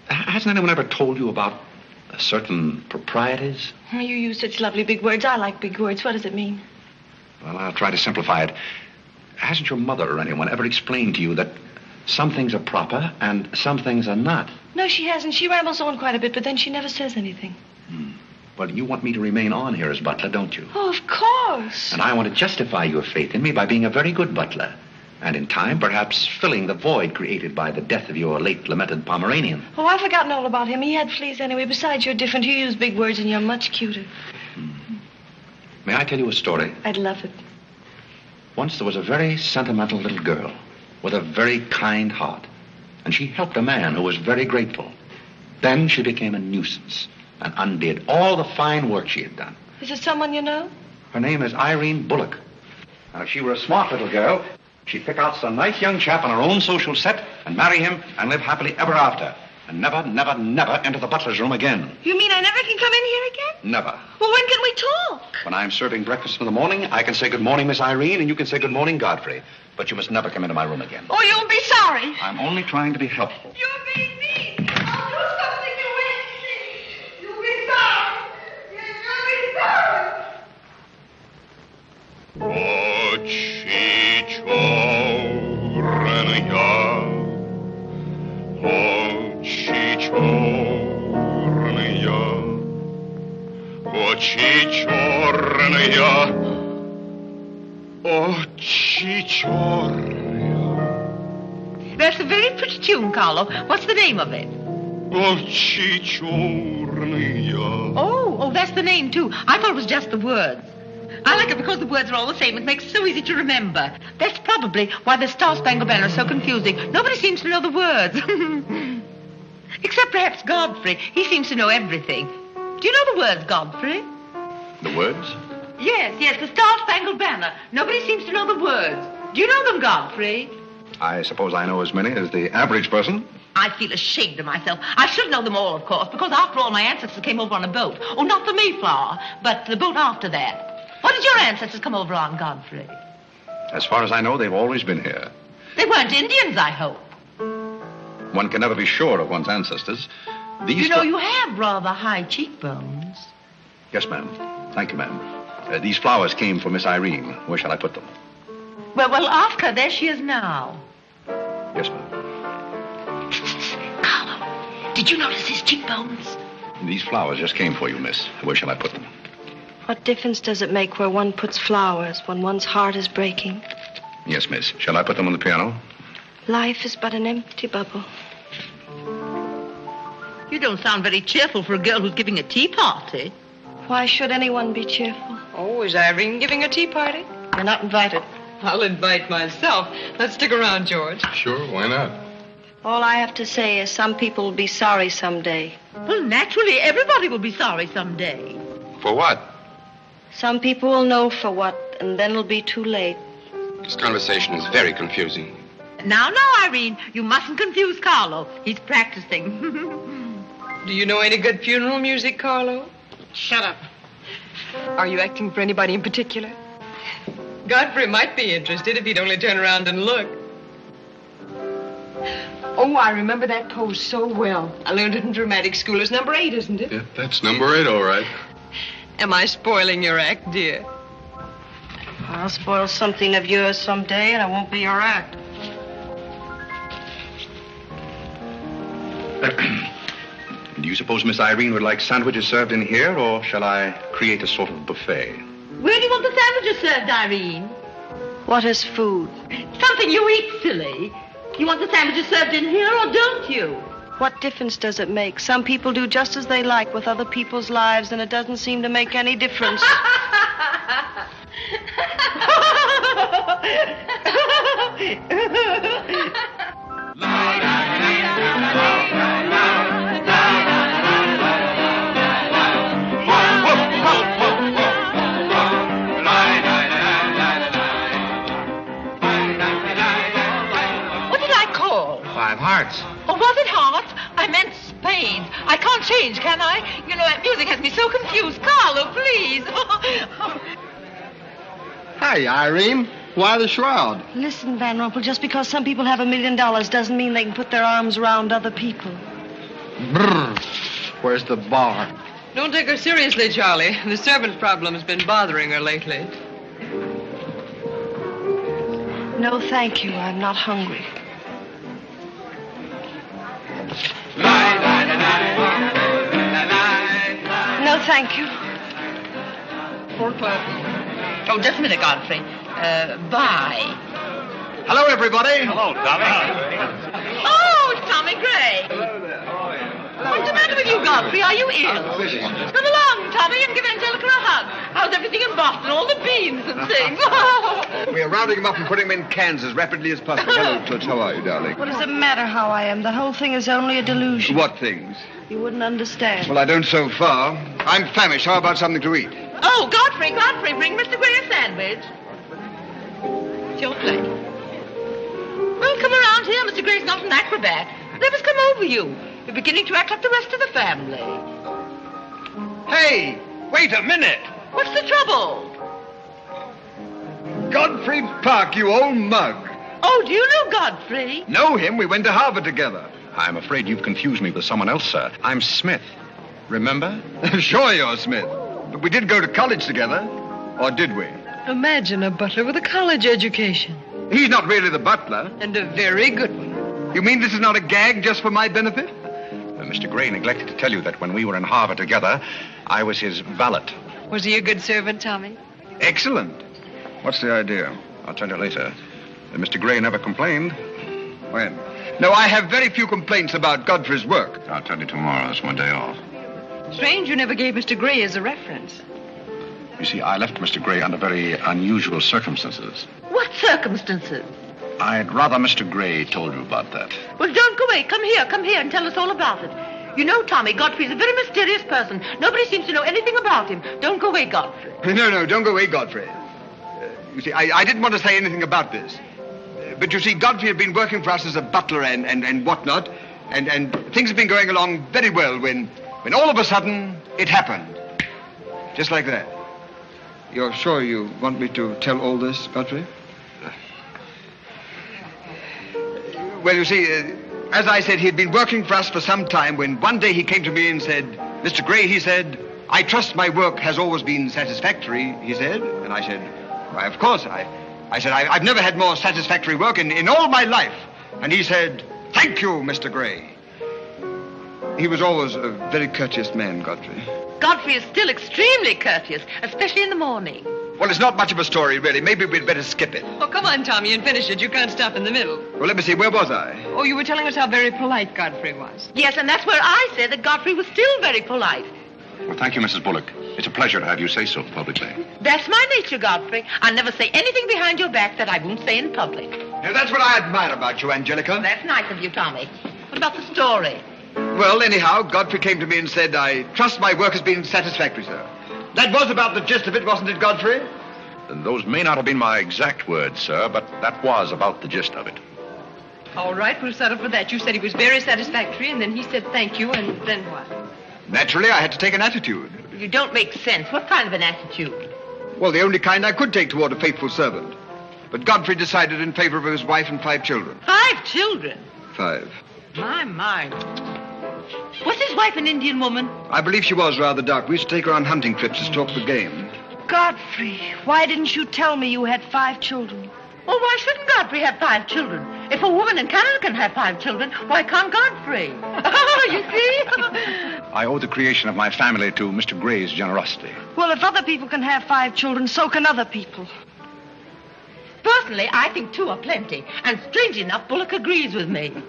Hasn't anyone ever told you about certain proprieties? You use such lovely big words. I like big words. What does it mean? Well, I'll try to simplify it. Hasn't your mother or anyone ever explained to you that some things are proper and some things are not? No, she hasn't. She rambles on quite a bit, but then she never says anything. Well, you want me to remain on here as butler, don't you? Oh, of course. And I want to justify your faith in me by being a very good butler. And in time, perhaps filling the void created by the death of your late lamented Pomeranian. Oh, I've forgotten all about him. He had fleas anyway. Besides, you're different. You use big words and you're much cuter. May I tell you a story? I'd love it. Once there was a very sentimental little girl with a very kind heart. And she helped a man who was very grateful. Then she became a nuisance and undid all the fine work she had done. Is it someone you know? Her name is Irene Bullock. Now, if she were a smart little girl, she'd pick out some nice young chap on her own social set and marry him and live happily ever after. And never, never, never enter the butler's room again. You mean I never can come in here again? Never. Well, when can we talk? When I'm serving breakfast in the morning, I can say good morning, Miss Irene, and you can say good morning, Godfrey. But you must never come into my room again. Oh, you'll be sorry. I'm only trying to be helpful. You're being mean. I'll do something you won't see. You'll be sorry. You'll That's a very pretty tune, Carlo. What's the name of it? Oh, that's the name, too. I thought it was just the words. I like it because the words are all the same. It makes it so easy to remember. That's probably why the Star Spangled Banner is so confusing. Nobody seems to know the words. Except perhaps Godfrey. He seems to know everything. Do you know the words, Godfrey? The words? Yes, the Star Spangled Banner. Nobody seems to know the words. Do you know them, Godfrey? I suppose I know as many as the average person. I feel ashamed of myself. I should know them all, of course, because after all, my ancestors came over on a boat. Oh, not the Mayflower, but the boat after that. What did your ancestors come over on, Godfrey? As far as I know, they've always been here. They weren't Indians, I hope. One can never be sure of one's ancestors. You know, you have rather high cheekbones. Yes, ma'am. Thank you, ma'am. These flowers came for Miss Irene. Where shall I put them? Well, ask her. There she is now. Yes, ma'am. Carlo, did you notice his cheekbones? These flowers just came for you, miss. Where shall I put them? What difference does it make where one puts flowers when one's heart is breaking? Yes, miss. Shall I put them on the piano? Life is but an empty bubble. You don't sound very cheerful for a girl who's giving a tea party. Why should anyone be cheerful? Oh, is Irene giving a tea party? You're not invited. I'll invite myself. Let's stick around, George. Sure, why not? All I have to say is some people will be sorry someday. Well, naturally, everybody will be sorry someday. For what? Some people will know for what, and then it'll be too late. This conversation is very confusing. Now, Irene, you mustn't confuse Carlo. He's practicing. Do you know any good funeral music, Carlo? Shut up. Are you acting for anybody in particular? Godfrey might be interested if he'd only turn around and look. Oh, I remember that pose so well. I learned it in dramatic school. It's number 8, isn't it? Yeah, that's number 8, all right. Am I spoiling your act, dear? I'll spoil something of yours someday, and it won't be your act. Do you suppose Miss Irene would like sandwiches served in here, or shall I create a sort of buffet? Where do you want the sandwiches served, Irene? What is food? Something you eat, silly. You want the sandwiches served in here, or don't you? What difference does it make? Some people do just as they like with other people's lives, and it doesn't seem to make any difference. What did I call? 5 hearts. Oh, was it heart? I meant spades. I can't change, can I? You know, that music has me so confused. Carlo, please. Hi, Irene. Why the shroud? Listen, Van Rumpel, just because some people have $1 million doesn't mean they can put their arms around other people. Brr. Where's the bar? Don't take her seriously, Charlie. The servant problem has been bothering her lately. No, thank you. I'm not hungry. No, thank you. 4 o'clock. Oh, just a minute, Godfrey. Bye. Hello, everybody. Hello, Tommy. Oh, it's Tommy Gray. What's the matter with you, Godfrey? Are you ill? Come along, Tommy, and give Angelica a hug. How's everything in Boston? All the beans and things. We are rounding them up and putting them in cans as rapidly as possible. Hello, Toots. How are you, darling? What does it matter how I am? The whole thing is only a delusion. What things? You wouldn't understand. Well, I don't so far. I'm famished. How about something to eat? Oh, Godfrey, bring Mr. Gray a sandwich. It's your plate. Well, come around here. Mr. Gray's not an acrobat. Let us come over you. You're beginning to act like the rest of the family. Hey, wait a minute. What's the trouble? Godfrey Park, you old mug. Oh, do you know Godfrey? Know him? We went to Harvard together. I'm afraid you've confused me with someone else, sir. I'm Smith. Remember? Sure you're Smith. But we did go to college together. Or did we? Imagine a butler with a college education. He's not really the butler. And a very good one. You mean this is not a gag just for my benefit? Mr. Gray neglected to tell you that when we were in Harvard together, I was his valet. Was he a good servant, Tommy? Excellent. What's the idea? I'll tell you later. Mr. Gray never complained. When? No, I have very few complaints about Godfrey's work. I'll tell you tomorrow. It's my day off. Strange you never gave Mr. Gray as a reference. You see, I left Mr. Gray under very unusual circumstances. What circumstances? I'd rather Mr. Gray told you about that. Well, don't go away. Come here and tell us all about it. You know, Tommy, Godfrey's a very mysterious person. Nobody seems to know anything about him. Don't go away, Godfrey. No, don't go away, Godfrey. You see, I didn't want to say anything about this. But you see, Godfrey had been working for us as a butler and whatnot, and things have been going along very well when all of a sudden it happened. Just like that. You're sure you want me to tell all this, Godfrey? Well, you see, as I said, he had been working for us for some time when one day he came to me and said, Mr. Gray, he said, I trust my work has always been satisfactory, he said. And I said, why, of course. I said, I've never had more satisfactory work in all my life. And he said, thank you, Mr. Gray. He was always a very courteous man, Godfrey. Godfrey is still extremely courteous, especially in the morning. Well, it's not much of a story, really. Maybe we'd better skip it. Oh, come on, Tommy, and finish it. You can't stop in the middle. Well, let me see. Where was I? Oh, you were telling us how very polite Godfrey was. Yes, and that's where I said that Godfrey was still very polite. Well, thank you, Mrs. Bullock. It's a pleasure to have you say so publicly. That's my nature, Godfrey. I'll never say anything behind your back that I won't say in public. Now, that's what I admire about you, Angelica. That's nice of you, Tommy. What about the story? Well, anyhow, Godfrey came to me and said, I trust my work has been satisfactory, sir. That was about the gist of it, wasn't it, Godfrey? Those may not have been my exact words, sir, but that was about the gist of it. All right, we'll settle for that. You said he was very satisfactory, and then he said thank you, and then what? Naturally, I had to take an attitude. You don't make sense. What kind of an attitude? Well, the only kind I could take toward a faithful servant. But Godfrey decided in favor of his wife and 5 children. 5 children? 5. My. Was his wife an Indian woman? I believe she was rather dark. We used to take her on hunting trips to stalk the game. Godfrey, why didn't you tell me you had 5 children? Oh, why shouldn't Godfrey have 5 children? If a woman in Canada can have 5 children, why can't Godfrey? Oh, you see? I owe the creation of my family to Mr. Gray's generosity. Well, if other people can have 5 children, so can other people. Personally, I think 2 are plenty. And strange enough, Bullock agrees with me. Listen,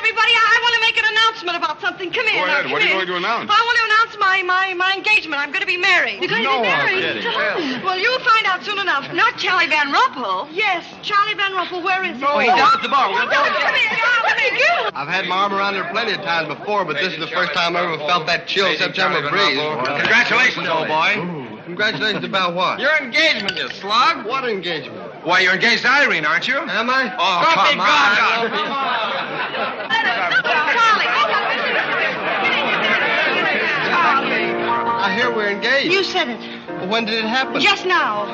everybody, I want to make an announcement about something. Come here. Go ahead. Now, What are you going to announce? I want to announce my engagement. I'm going to be married. You're going to be married? Well, you'll find out soon enough. Not Charlie Van Rumpel. Yes, Charlie Van Rumpel. Where is he? Oh, he's down at the bar. Come here. I've had my arm around her plenty of times before, but this is the first time I ever felt that chill September breeze. Congratulations, old boy. Congratulations about what? Your engagement, you slug. What engagement? Why, you're engaged to Irene, aren't you? Am I? Oh, come on. I hear we're engaged. You said it. Well, when did it happen? Just now.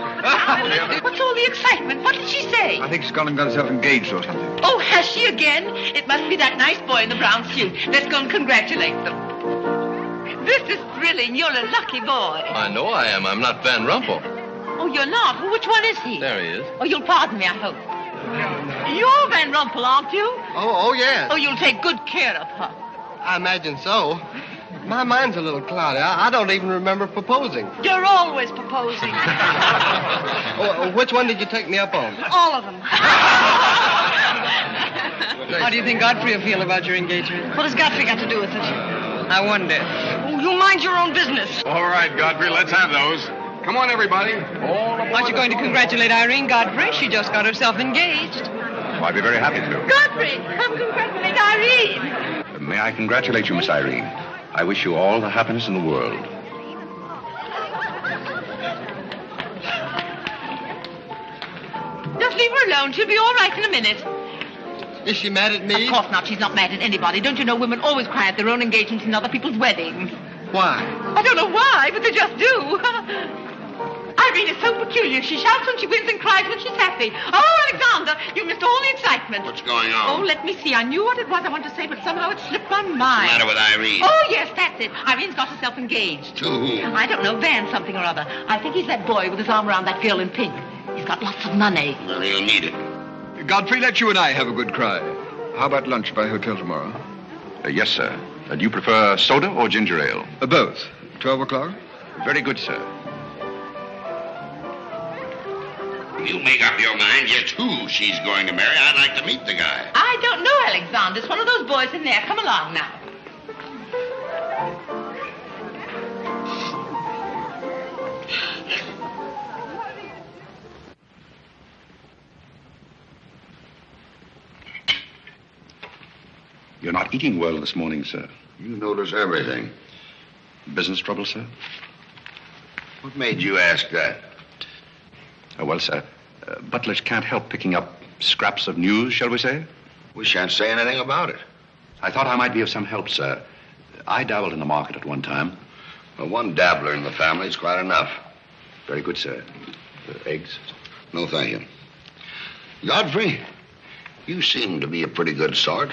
What's all the excitement? What did she say? I think she's gone and got herself engaged or something. Oh, has she again? It must be that nice boy in the brown suit. Let's go and congratulate them. This is thrilling. You're a lucky boy. I know I am. I'm not Van Rumpel. Oh, you're not? Well, which one is he? There he is. Oh, you'll pardon me, I hope. You're Van Rumpel, aren't you? Oh, yes. Oh, you'll take good care of her. I imagine so. My mind's a little cloudy. I don't even remember proposing. You're always proposing. Which one did you take me up on? All of them. How do you think Godfrey will feel about your engagement? What has Godfrey got to do with it? I wonder. Oh, you mind your own business. All right, Godfrey, let's have those. Come on, everybody. Aren't you going to congratulate Irene, Godfrey? She just got herself engaged. Oh, I'd be very happy to. Godfrey, come congratulate Irene. May I congratulate you, Miss Irene. I wish you all the happiness in the world. Just leave her alone. She'll be all right in a minute. Is she mad at me? Of course not. She's not mad at anybody. Don't you know women always cry at their own engagements and other people's weddings? Why? I don't know why, but they just do. Irene is so peculiar. She shouts when she wins and cries when she's happy. Oh, Alexander, you missed all the excitement. What's going on? Oh, let me see. I knew what it was I wanted to say, but somehow it slipped my mind. What's the matter with Irene? Oh, yes, that's it. Irene's got herself engaged. To whom? I don't know, Van something or other. I think he's that boy with his arm around that girl in pink. He's got lots of money. Well, he'll need it. Godfrey, let you and I have a good cry. How about lunch by hotel tomorrow? Yes, sir. Do you prefer soda or ginger ale? Both. 12 o'clock? Very good, sir. You make up your mind just who she's going to marry. I'd like to meet the guy. I don't know, Alexander. It's one of those boys in there. Come along now. You're not eating well this morning, sir. You notice everything. Business trouble, sir? What made you ask that? Well, sir, butlers can't help picking up scraps of news, shall we say? We shan't say anything about it. I thought I might be of some help, sir. I dabbled in the market at one time. Well, one dabbler in the family is quite enough. Very good, sir. Eggs? No, thank you. Godfrey, you seem to be a pretty good sort.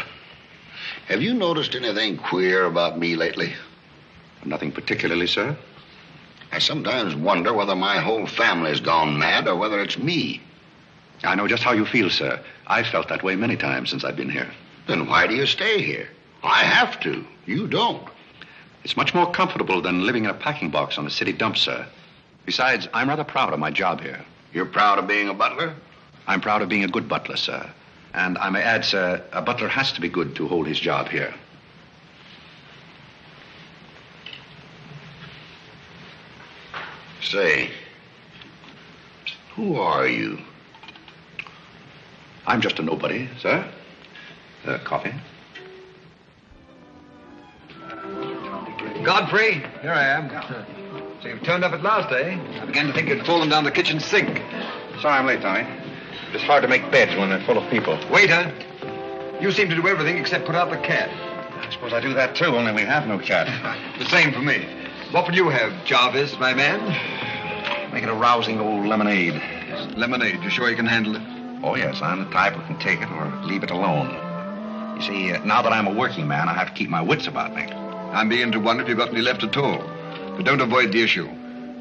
Have you noticed anything queer about me lately? Nothing particularly, sir. I sometimes wonder whether my whole family's gone mad or whether it's me. I know just how you feel, sir. I've felt that way many times since I've been here. Then why do you stay here? I have to. You don't. It's much more comfortable than living in a packing box on a city dump, sir. Besides, I'm rather proud of my job here. You're proud of being a butler? I'm proud of being a good butler, sir. And I may add, sir, a butler has to be good to hold his job here. Say, who are you? I'm just a nobody, sir. Coffee? Godfrey, here I am. So you've turned up at last, eh? I began to think you'd fallen down the kitchen sink. Sorry I'm late, Tommy. It's hard to make beds when they're full of people. Waiter, you seem to do everything except put out the cat. I suppose I do that, too, only we have no cat. The same for me. What will you have, Jarvis, my man? Make it a rousing old lemonade. Lemonade. You sure you can handle it? Oh, yes, I'm the type who can take it or leave it alone. You see, now that I'm a working man, I have to keep my wits about me. I'm beginning to wonder if you've got any left at all. But don't avoid the issue.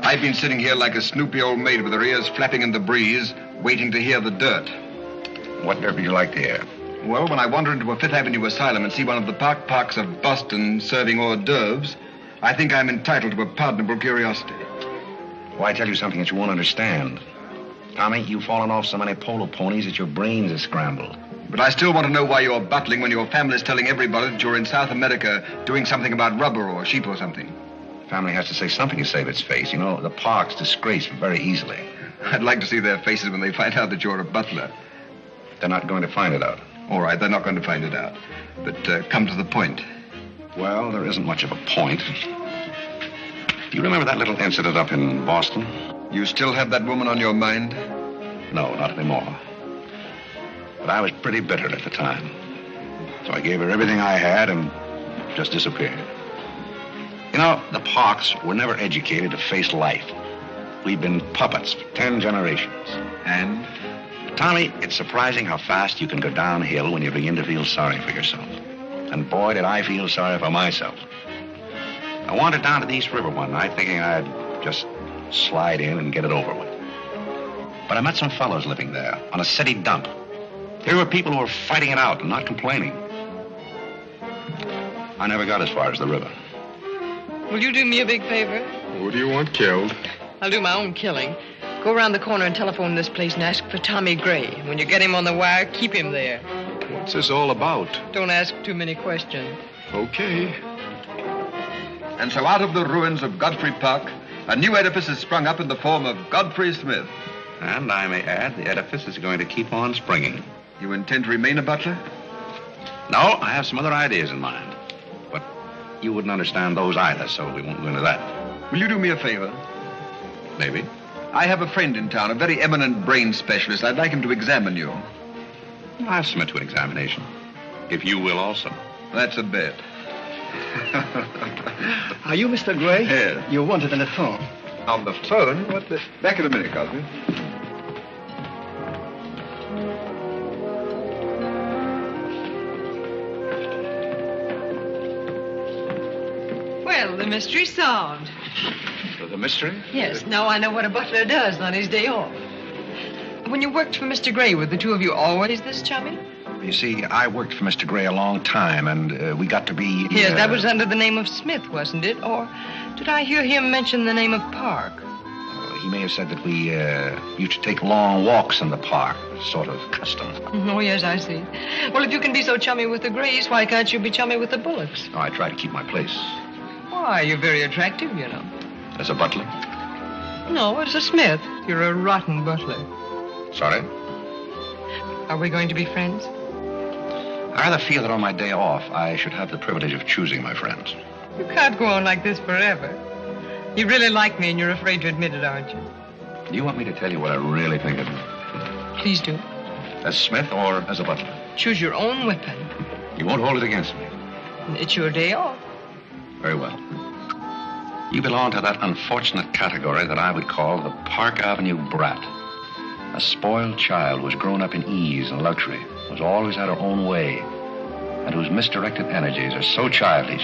I've been sitting here like a snoopy old maid with her ears flapping in the breeze, waiting to hear the dirt. What dirt would you like to hear? Well, when I wander into a Fifth Avenue asylum and see one of the parks of Boston serving hors d'oeuvres, I think I'm entitled to a pardonable curiosity. Why tell you something that you won't understand? Tommy, you've fallen off so many polo ponies that your brains are scrambled. But I still want to know why you're butling when your family's telling everybody that you're in South America doing something about rubber or sheep or something. Family has to say something to save its face. You know, the park's disgraced very easily. I'd like to see their faces when they find out that you're a butler. They're not going to find it out. All right, they're not going to find it out. But come to the point. Well, there isn't much of a point. Do you remember that little incident up in Boston? You still have that woman on your mind? No, not anymore. But I was pretty bitter at the time. So I gave her everything I had and just disappeared. You know, the Parks were never educated to face life. We've been puppets for 10 generations. And? Tommy, it's surprising how fast you can go downhill when you begin to feel sorry for yourself. And boy, did I feel sorry for myself. I wandered down to the East River one night thinking I'd just slide in and get it over with. But I met some fellows living there on a city dump. There were people who were fighting it out and not complaining. I never got as far as the river. Will you do me a big favor? Who do you want killed? I'll do my own killing. Go around the corner and telephone this place and ask for Tommy Gray. When you get him on the wire, keep him there. What's this all about? Don't ask too many questions. Okay. And so out of the ruins of Godfrey Park, a new edifice has sprung up in the form of Godfrey Smith. And I may add, the edifice is going to keep on springing. You intend to remain a butler? No, I have some other ideas in mind. But you wouldn't understand those either, so we won't go into that. Will you do me a favor? Maybe. I have a friend in town, a very eminent brain specialist. I'd like him to examine you. I'll submit to an examination. If you will also. That's a bet. Are you Mr. Gray? Yes. You wanted on the phone. On the phone? What the... Back in a minute, Cosby. Well, the mystery's solved. The mystery? Yes, now I know what a butler does on his day off. When you worked for Mr. Gray, were the two of you always this chummy? You see, I worked for Mr. Gray a long time, and we got to be... Yes, that was under the name of Smith, wasn't it? Or did I hear him mention the name of Park? He may have said that we used to take long walks in the park, sort of custom. Oh, yes, I see. Well, if you can be so chummy with the Grays, why can't you be chummy with the Bullocks? Oh, I try to keep my place. Why, you're very attractive, you know. As a butler? No, as a Smith. You're a rotten butler. Sorry? Are we going to be friends? I rather feel that on my day off, I should have the privilege of choosing my friends. You can't go on like this forever. You really like me and you're afraid to admit it, aren't you? Do you want me to tell you what I really think of you? Please do. As Smith or as a butler? Choose your own weapon. You won't hold it against me. It's your day off. Very well. You belong to that unfortunate category that I would call the Park Avenue brat. A spoiled child who's grown up in ease and luxury, who's always had her own way, and whose misdirected energies are so childish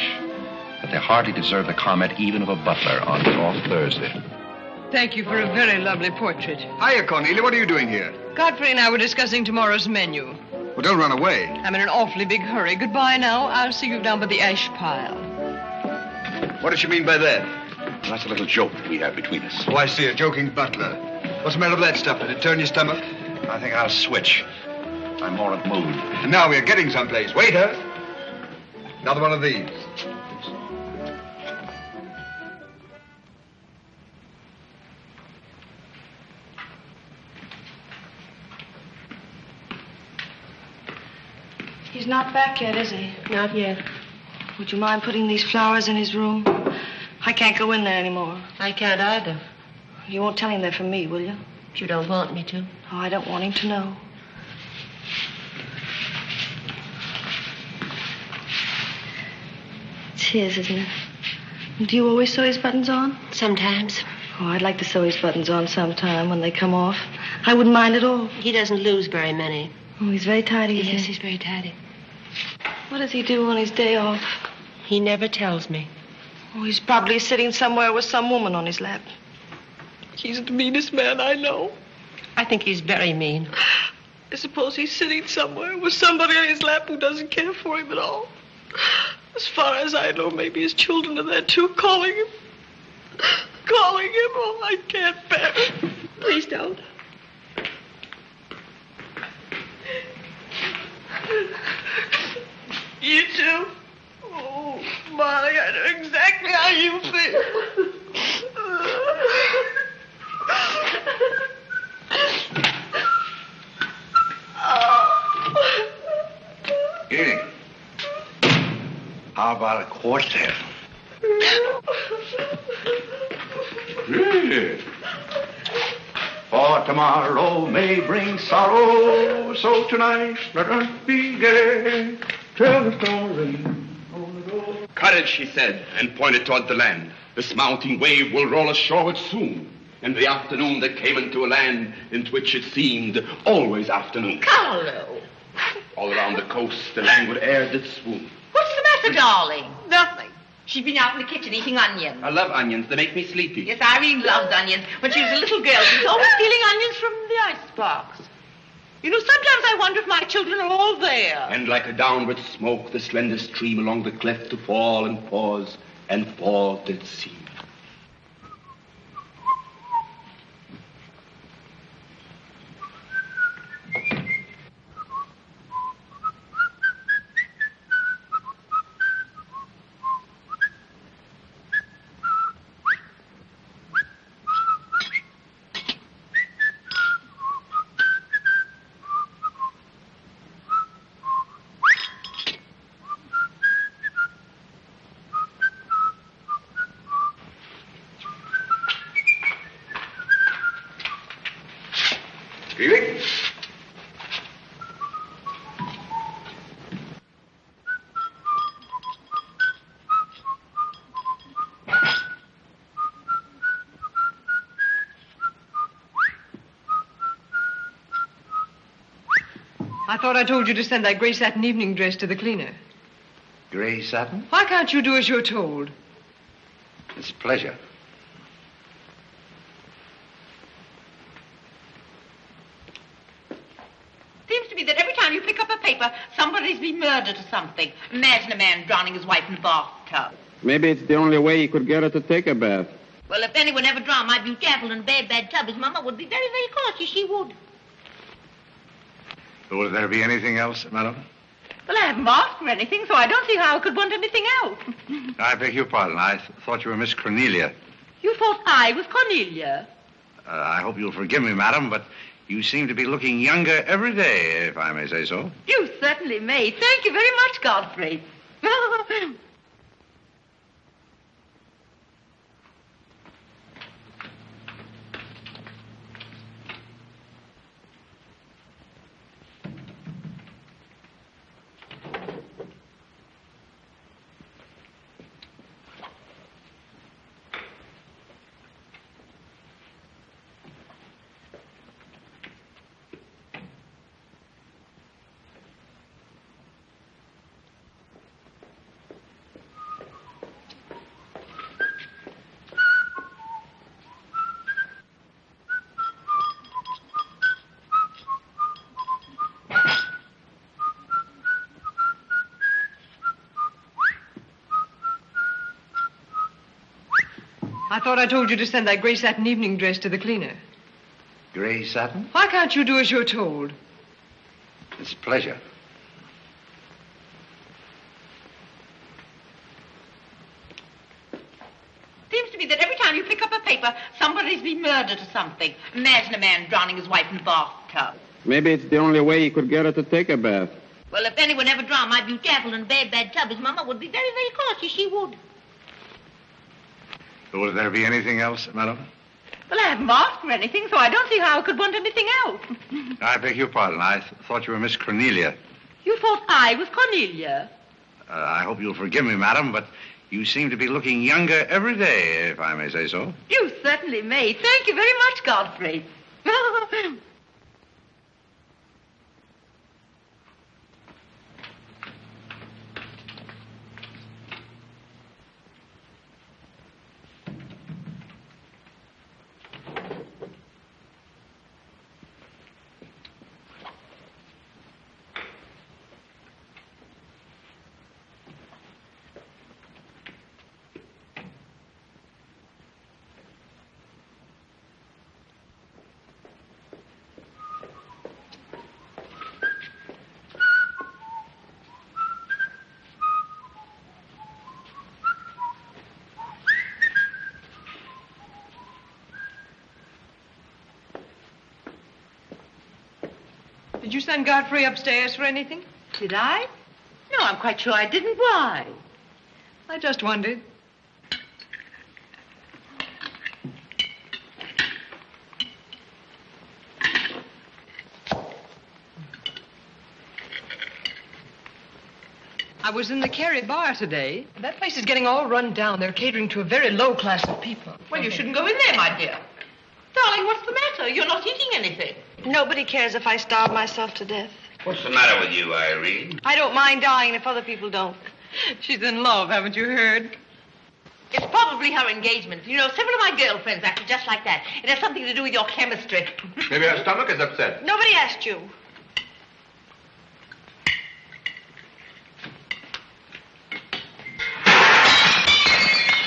that they hardly deserve the comment even of a butler on his off Thursday. Thank you for a very lovely portrait. Hiya, Cornelia. What are you doing here? Godfrey and I were discussing tomorrow's menu. Well, don't run away. I'm in an awfully big hurry. Goodbye now. I'll see you down by the ash pile. What does she mean by that? Well, that's a little joke we have between us. Oh, I see. A joking butler. What's the matter with that stuff? Did it turn your stomach? I think I'll switch. I'm more in the mood. And now we're getting someplace. Waiter! Another one of these. He's not back yet, is he? Not yet. Would you mind putting these flowers in his room? I can't go in there anymore. I can't either. You won't tell him they're from me, will you? You don't want me to. Oh, I don't want him to know. It's his, isn't it? Do you always sew his buttons on? Sometimes. Oh, I'd like to sew his buttons on sometime when they come off. I wouldn't mind at all. He doesn't lose very many. Oh, he's very tidy, isn't he? Yes, he's very tidy. What does he do on his day off? He never tells me. Oh, he's probably sitting somewhere with some woman on his lap. He's the meanest man I know. I think he's very mean. I suppose he's sitting somewhere with somebody on his lap who doesn't care for him at all. As far as I know, maybe his children are there too, calling him. Calling him. Oh, I can't bear it. Please don't. You too? Oh, Molly, I know exactly how you feel. Evening. How about a quartet? Yeah. For tomorrow may bring sorrow, so tonight let us be gay. Tell the story. Courage, she said, and pointed toward the land. This mounting wave will roll us shoreward soon. In the afternoon they came into a land into which it seemed always afternoon. Carlo. All around the coast the languid air did swoon. What's the matter, darling? Nothing. She's been out in the kitchen eating onions. I love onions. They make me sleepy. Yes, Irene loved onions. When she was a little girl, she was always stealing onions from the icebox. You know, sometimes I wonder if my children are all there. And like a downward smoke, the slender stream along the cleft to fall and pause, and fall did seem. Evening. I thought I told you to send that gray satin evening dress to the cleaner. Gray satin? Why can't you do as you're told? It's a pleasure. Seems to me that every time you pick up a paper, somebody's been murdered or something. Imagine a man drowning his wife in a bathtub. Maybe it's the only way he could get her to take a bath. Well, if anyone ever drowned my beauty apple in a bad tub, his mama would be very, very cautious. She would. Will there be anything else, madam? Well, I haven't asked for anything, so I don't see how I could want anything else. I beg your pardon. I thought you were Miss Cornelia. You thought I was Cornelia? I hope you'll forgive me, madam, but you seem to be looking younger every day, if I may say so. You certainly may. Thank you very much, Godfrey. I thought I told you to send that gray satin evening dress to the cleaner. Gray satin? Why can't you do as you're told? It's a pleasure. Seems to me that every time you pick up a paper, somebody's been murdered or something. Imagine a man drowning his wife in a bathtub. Maybe it's the only way he could get her to take a bath. Well, if anyone ever drowned my beauty apple in a bad tub, his mama would be very, very cautious. She would. Will there be anything else, madam? Well, I haven't asked for anything, so I don't see how I could want anything else. I beg your pardon. I thought you were Miss Cornelia. You thought I was Cornelia? I hope you'll forgive me, madam, but you seem to be looking younger every day, if I may say so. You certainly may. Thank you very much, Godfrey. you send Godfrey upstairs for anything? Did I? No, I'm quite sure I didn't. Why? I just wondered. I was in the Cary bar today. That place is getting all run down. They're catering to a very low class of people. Well, you shouldn't go in there, my dear. Darling, what's the matter? You're not eating anything. Nobody cares if I starve myself to death. What's the matter with you, Irene? I don't mind dying if other people don't. She's in love, haven't you heard? It's probably her engagement. You know, several of my girlfriends acted just like that. It has something to do with your chemistry. Maybe her stomach is upset. Nobody asked you.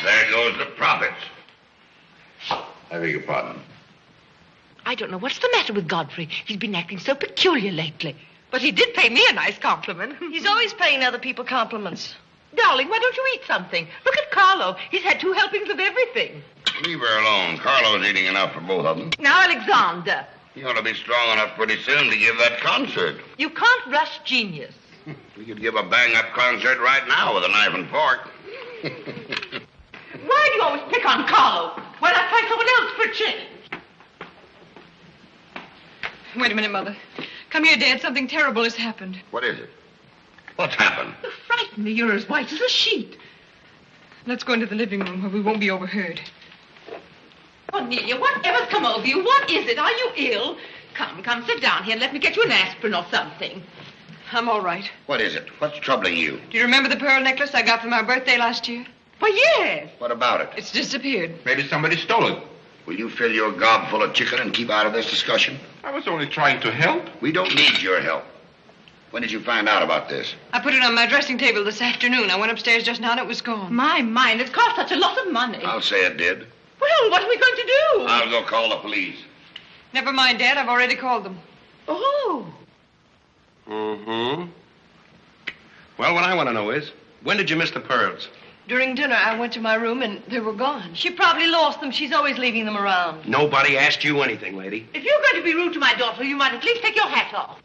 There goes the profits. I beg your pardon. I don't know what's the matter with Godfrey. He's been acting so peculiar lately. But he did pay me a nice compliment. He's always paying other people compliments. Darling, why don't you eat something? Look at Carlo. He's had 2 helpings of everything. Leave her alone. Carlo's eating enough for both of them. Now, Alexander, You ought to be strong enough pretty soon to give that concert. you can't rush genius. We could give a bang-up concert right now with a knife and fork. Why do you always pick on Carlo? Why not try someone else for a change? Wait a minute, Mother. Come here, Dad. Something terrible has happened. What is it? What's happened? You frighten me. You're as white as a sheet. Let's go into the living room where we won't be overheard. Cornelia, whatever's come over you? What is it? Are you ill? Come, sit down here and let me get you an aspirin or something. I'm all right. What is it? What's troubling you? Do you remember the pearl necklace I got for my birthday last year? Why, yes. What about it? It's disappeared. Maybe somebody stole it. Will you fill your gob full of chicken and keep out of this discussion? I was only trying to help. We don't need your help. When did you find out about this? I put it on my dressing table this afternoon. I went upstairs just now and it was gone. My mind, it's cost such a lot of money. I'll say it did. Well, what are we going to do? I'll go call the police. Never mind, Dad. I've already called them. Oh. Mm-hmm. Well, what I want to know is, when did you miss the pearls? During dinner, I went to my room and they were gone. She probably lost them. She's always leaving them around. Nobody asked you anything, lady. If you're going to be rude to my daughter, you might at least take your hat off.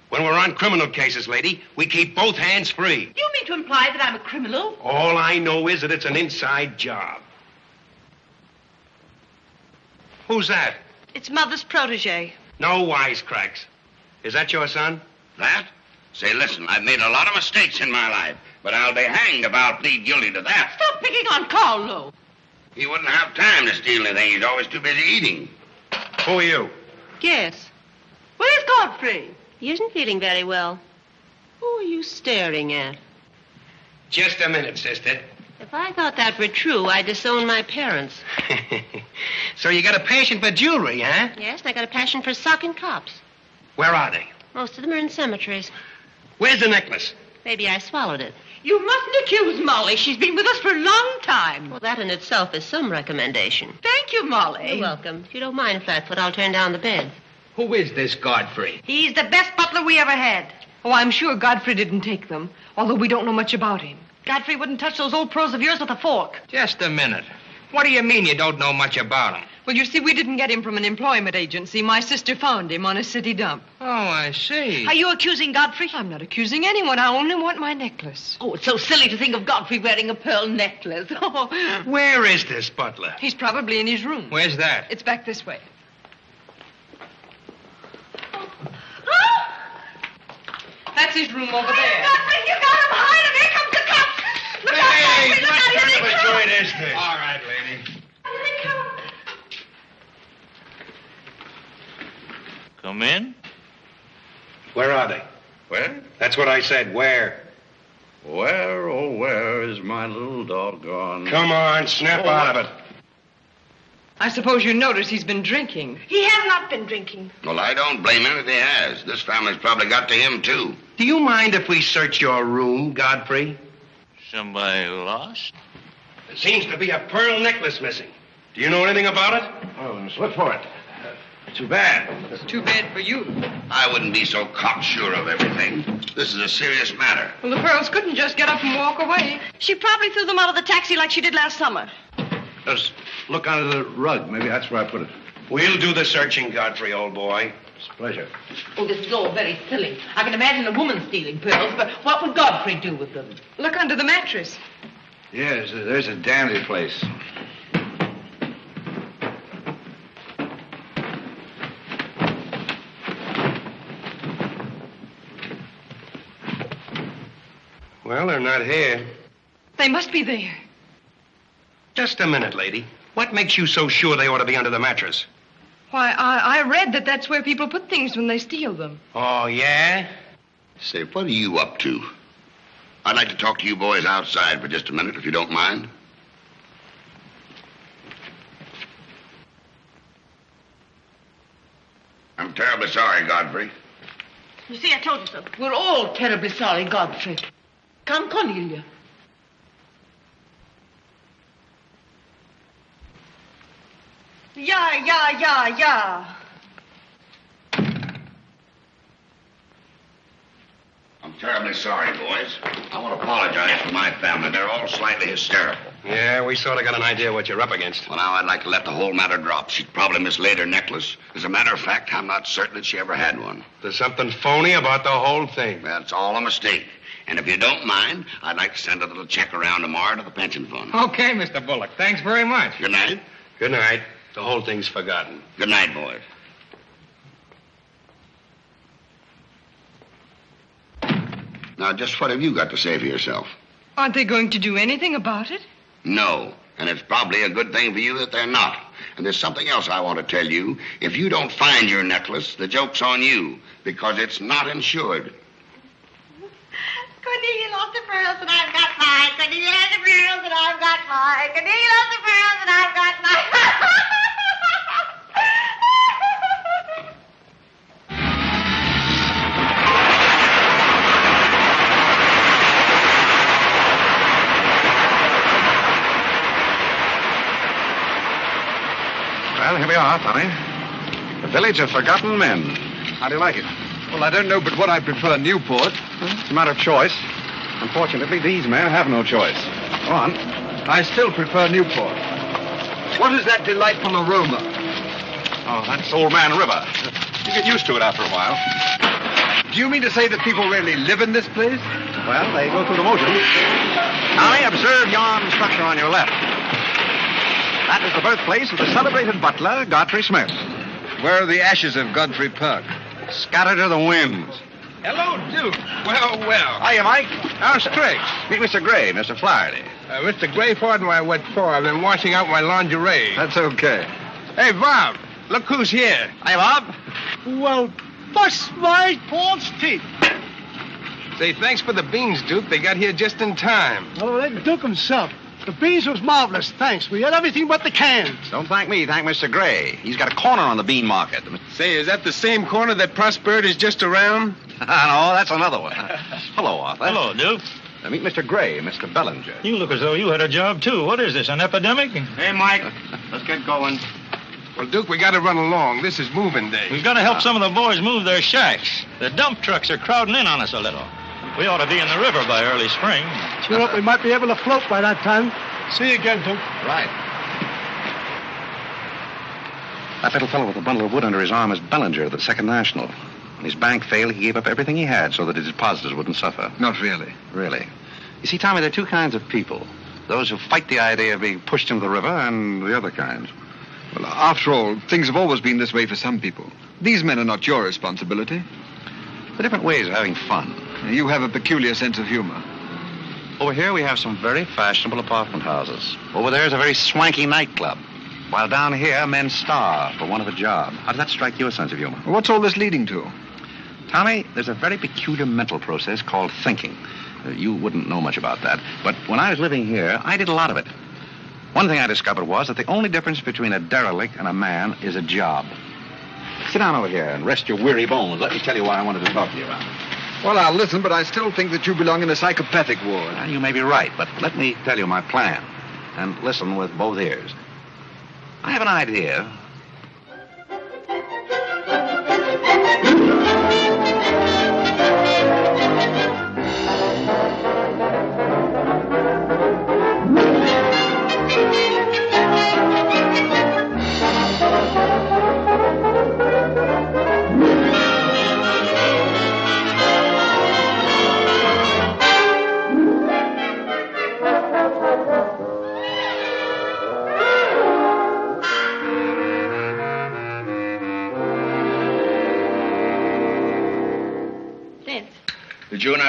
When we're on criminal cases, lady, we keep both hands free. You mean to imply that I'm a criminal? All I know is that it's an inside job. Who's that? It's Mother's protege. No wisecracks. Is that your son? That? Say, listen, I've made a lot of mistakes in my life, but I'll be hanged if I'll plead guilty to that. Stop picking on Carlo. He wouldn't have time to steal anything. He's always too busy eating. Who are you? Yes. Where's Godfrey? He isn't feeling very well. Who are you staring at? Just a minute, sister. If I thought that were true, I'd disown my parents. So you got a passion for jewelry, huh? Yes, and I got a passion for socking cops. Where are they? Most of them are in cemeteries. Where's the necklace? Maybe I swallowed it. You mustn't accuse Molly. She's been with us for a long time. Well, that in itself is some recommendation. Thank you, Molly. You're welcome. If you don't mind, Flatfoot, I'll turn down the bed. Who is this Godfrey? He's the best butler we ever had. Oh, I'm sure Godfrey didn't take them, although we don't know much about him. Godfrey wouldn't touch those old pearls of yours with a fork. Just a minute. What do you mean you don't know much about him? Well, you see, we didn't get him from an employment agency. My sister found him on a city dump. Oh, I see. Are you accusing Godfrey? I'm not accusing anyone. I only want my necklace. Oh, it's so silly to think of Godfrey wearing a pearl necklace. Oh. Where is this butler? He's probably in his room. Where's that? It's back this way. That's his room over there. Godfrey, you got him behind him. Here comes the cops. Look out, Godfrey. Look out. Here they come. joint is this? All right, lady. Here they come. Come in. Where are they? Where? That's what I said. Where? Where, oh, where is my little doggone? Come on, snap out of it. I suppose you notice he's been drinking. He has not been drinking. Well, I don't blame him if he has. This family's probably got to him, too. Do you mind if we search your room, Godfrey? Somebody lost? There seems to be a pearl necklace missing. Do you know anything about it? Oh, let's look for it. Too bad. Too bad for you. I wouldn't be so cocksure of everything. This is a serious matter. Well, the pearls couldn't just get up and walk away. She probably threw them out of the taxi like she did last summer. Just look under the rug. Maybe that's where I put it. We'll do the searching, Godfrey, old boy. It's a pleasure. Oh, this is all very silly. I can imagine a woman stealing pearls, but what would Godfrey do with them? Look under the mattress. Yes, there's a dandy place. Well, they're not here. They must be there. Just a minute, lady. What makes you so sure they ought to be under the mattress? Why, I read that that's where people put things when they steal them. Oh, yeah? Say, what are you up to? I'd like to talk to you boys outside for just a minute, if you don't mind. I'm terribly sorry, Godfrey. You see, I told you so. We're all terribly sorry, Godfrey. Come, Cornelia. Yeah. I'm terribly sorry, boys. I want to apologize for my family. They're all slightly hysterical. Yeah, we sort of got an idea what you're up against. Well, now, I'd like to let the whole matter drop. She'd probably mislaid her necklace. As a matter of fact, I'm not certain that she ever had one. There's something phony about the whole thing. That's all a mistake. And if you don't mind, I'd like to send a little check around tomorrow to the pension fund. Okay, Mr. Bullock. Thanks very much. Good night. Good night. The whole thing's forgotten. Good night, boys. Now, just what have you got to say for yourself? Aren't they going to do anything about it? No. And it's probably a good thing for you that they're not. And there's something else I want to tell you. If you don't find your necklace, the joke's on you, because it's not insured. Cornelia lost the pearls and I've got mine. Cornelia lost the pearls and I've got mine. Cornelia lost the pearls and I've got mine. Well, here we are, Tommy. The Village of Forgotten Men. How do you like it? Well, I don't know but what I prefer Newport. It's a matter of choice. Unfortunately, these men have no choice. Go on. I still prefer Newport. What is that delightful aroma? Oh, that's Old Man River. You get used to it after a while. Do you mean to say that people really live in this place? Well, they go through the motions. Tommy, observe yon structure on your left. That is the birthplace of the celebrated butler, Godfrey Smith. Where are the ashes of Godfrey Park? Scattered to the winds. Hello, Duke. Well. Hiya, Mike. How's tricks? Meet Mr. Gray, Mr. Flaherty. Mr. Gray, pardon my what for. I've been washing out my lingerie. That's okay. Hey, Bob, look who's here. Hiya, Bob. Well, bust my false teeth. Say, thanks for the beans, Duke. They got here just in time. Oh, let Duke himself. The beans was marvelous, thanks. We had everything but the cans. Don't thank me. Thank Mr. Gray. He's got a corner on the bean market. Say, is that the same corner that Prosperity is just around? No, that's another one. Hello, Arthur. Hello, Duke. Meet Mr. Gray, Mr. Bellinger. You look as though you had a job, too. What is this, an epidemic? Hey, Mike, let's get going. Well, Duke, we got to run along. This is moving day. We've got to help some of the boys move their shacks. The dump trucks are crowding in on us a little. We ought to be in the river by early spring. Sure hope we might be able to float by that time. See you again, Duke. Right. That little fellow with the bundle of wood under his arm is Bellinger of the Second National. When his bank failed, he gave up everything he had so that his depositors wouldn't suffer. Not really. Really. You see, Tommy, there are two kinds of people. Those who fight the idea of being pushed into the river and the other kind. Well, after all, things have always been this way for some people. These men are not your responsibility. They're different ways of having fun. You have a peculiar sense of humor. Over here we have some very fashionable apartment houses. Over there is a very swanky nightclub. While down here, men starve for want of a job. How does that strike you, a sense of humor? What's all this leading to? Tommy, there's a very peculiar mental process called thinking. You wouldn't know much about that. But when I was living here, I did a lot of it. One thing I discovered was that the only difference between a derelict and a man is a job. Sit down over here and rest your weary bones. Let me tell you why I wanted to talk to you about it. Well, I'll listen, but I still think that you belong in a psychopathic ward. Well, you may be right, but let me tell you my plan. And listen with both ears. I have an idea.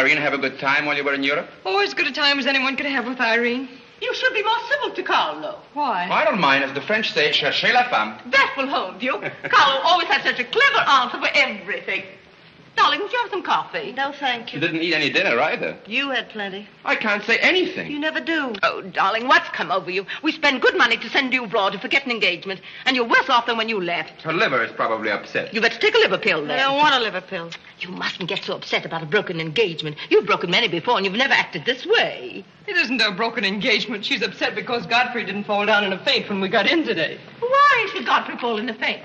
Irene have a good time while you were in Europe? Oh, as good a time as anyone could have with Irene. You should be more civil to Carlo. Why? I don't mind. As the French say, cherchez la femme. That will hold you. Carlo always has such a clever answer for everything. Darling, would you have some coffee? No, thank You didn't eat any dinner either. You had plenty. I can't say anything. You never do. Oh, darling, what's come over you? We spend good money to send you abroad to forget an engagement, and you're worse off than when you left. Her liver is probably upset. You better take a liver pill then. I don't want a liver pill. You mustn't get so upset about a broken engagement. You've broken many before, and you've never acted this way. It isn't a broken engagement. She's upset because Godfrey didn't fall down in a faint when we got in today. Why should Godfrey fall in a faint?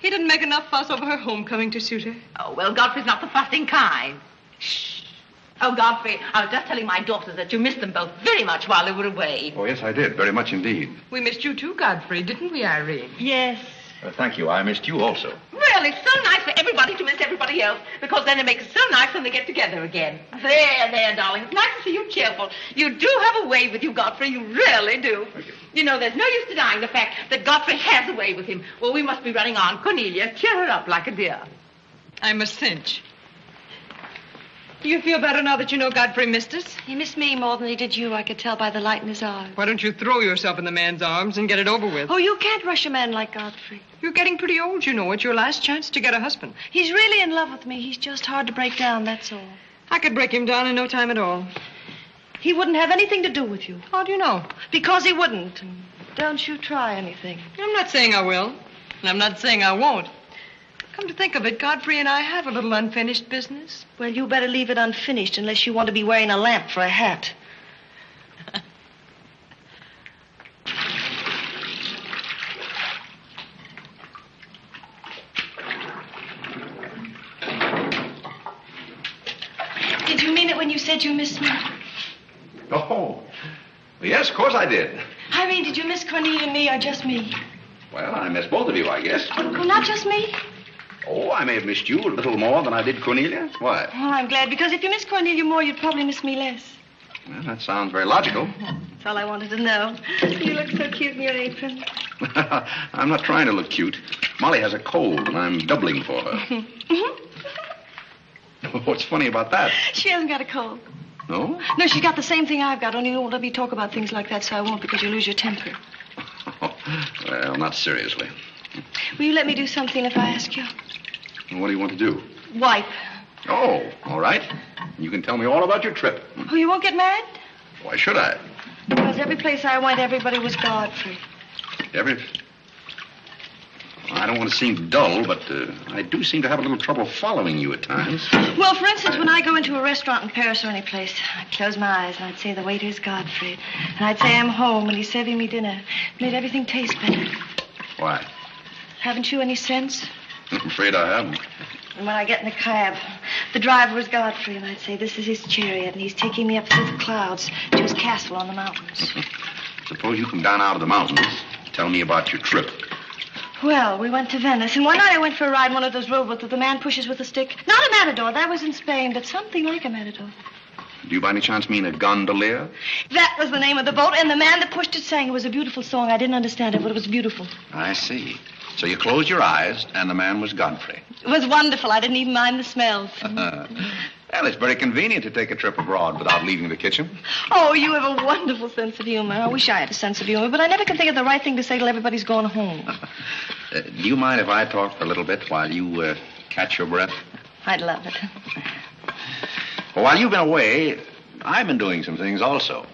He didn't make enough fuss over her homecoming to suit her. Oh, well, Godfrey's not the fussing kind. Shh. Oh, Godfrey, I was just telling my daughters that you missed them both very much while they were away. Oh, yes, I did. Very much indeed. We missed you too, Godfrey, didn't we, Irene? Yes. Thank you. I missed you also. Well, it's so nice for everybody to miss everybody else, because then it makes it so nice when they get together again. There, darling. It's nice to see you cheerful. You do have a way with you, Godfrey. You really do. You know, there's no use denying the fact that Godfrey has a way with him. Well, we must be running on. Cornelia, cheer her up like a dear. I'm a cinch. Do you feel better now that you know Godfrey missed us? He missed me more than he did you. I could tell by the light in his eyes. Why don't you throw yourself in the man's arms and get it over with? Oh, you can't rush a man like Godfrey. You're getting pretty old, you know. It's your last chance to get a husband. He's really in love with me. He's just hard to break down, that's all. I could break him down in no time at all. He wouldn't have anything to do with you. How do you know? Because he wouldn't. Don't you try anything. I'm not saying I will, and I'm not saying I won't. Come to think of it, Godfrey and I have a little unfinished business. Well, you better leave it unfinished unless you want to be wearing a lamp for a hat. Did you mean it when you said you missed me? Oh, yes, of course I did. Irene, did you miss Cornelia and me or just me? Well, I missed both of you, I guess. Well, not just me. Oh, I may have missed you a little more than I did Cornelia. Why? Oh, I'm glad, because if you miss Cornelia more, you'd probably miss me less. Well, that sounds very logical. That's all I wanted to know. You look so cute in your apron. I'm not trying to look cute. Molly has a cold, and I'm doubling for her. What's funny about that? She hasn't got a cold. No? No, she's got the same thing I've got, only you won't let me talk about things like that, so I won't, because you lose your temper. Well, not seriously. Will you let me do something if I ask you? What do you want to do? Wipe. Oh, all right. You can tell me all about your trip. Oh, you won't get married? Why should I? Because every place I went, everybody was Godfrey. I don't want to seem dull, but I do seem to have a little trouble following you at times. Well, for instance, when I go into a restaurant in Paris or any place, I'd close my eyes and I'd say the waiter's Godfrey. And I'd say I'm home and he's serving me dinner. It made everything taste better. Why? Haven't you any sense? I'm afraid I haven't. And when I get in the cab, the driver was Godfrey, and I'd say, this is his chariot, and he's taking me up through the clouds to his castle on the mountains. Suppose you come down out of the mountains. Tell me about your trip. Well, we went to Venice, and one night I went for a ride in one of those rowboats that the man pushes with a stick. Not a matador, that was in Spain, but something like a matador. Do you by any chance mean a gondolier? That was the name of the boat, and the man that pushed it sang. It was a beautiful song. I didn't understand it, but it was beautiful. I see. So you closed your eyes, and the man was Godfrey. It was wonderful. I didn't even mind the smells. Well, it's very convenient to take a trip abroad without leaving the kitchen. Oh, you have a wonderful sense of humor. I wish I had a sense of humor, but I never can think of the right thing to say till everybody's gone home. Do you mind if I talk for a little bit while you catch your breath? I'd love it. Well, while you've been away, I've been doing some things also.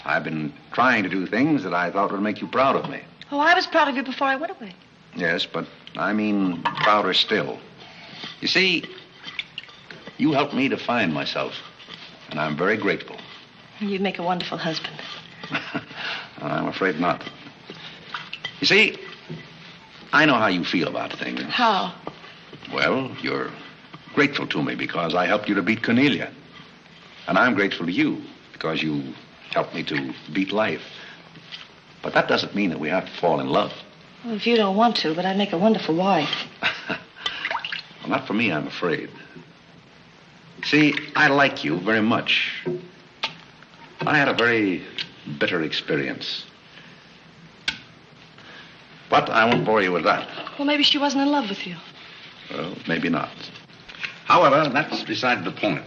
I've been trying to do things that I thought would make you proud of me. Oh, I was proud of you before I went away. Yes, but I mean prouder still. You see, you helped me to find myself, and I'm very grateful. You'd make a wonderful husband. I'm afraid not. You see, I know how you feel about things. How? Well, you're grateful to me because I helped you to beat Cornelia. And I'm grateful to you because you helped me to beat life. But that doesn't mean that we have to fall in love. Well, if you don't want to, but I'd make a wonderful wife. Well, not for me, I'm afraid. See, I like you very much. I had a very bitter experience. But I won't bore you with that. Well, maybe she wasn't in love with you. Well, maybe not. However, that's beside the point.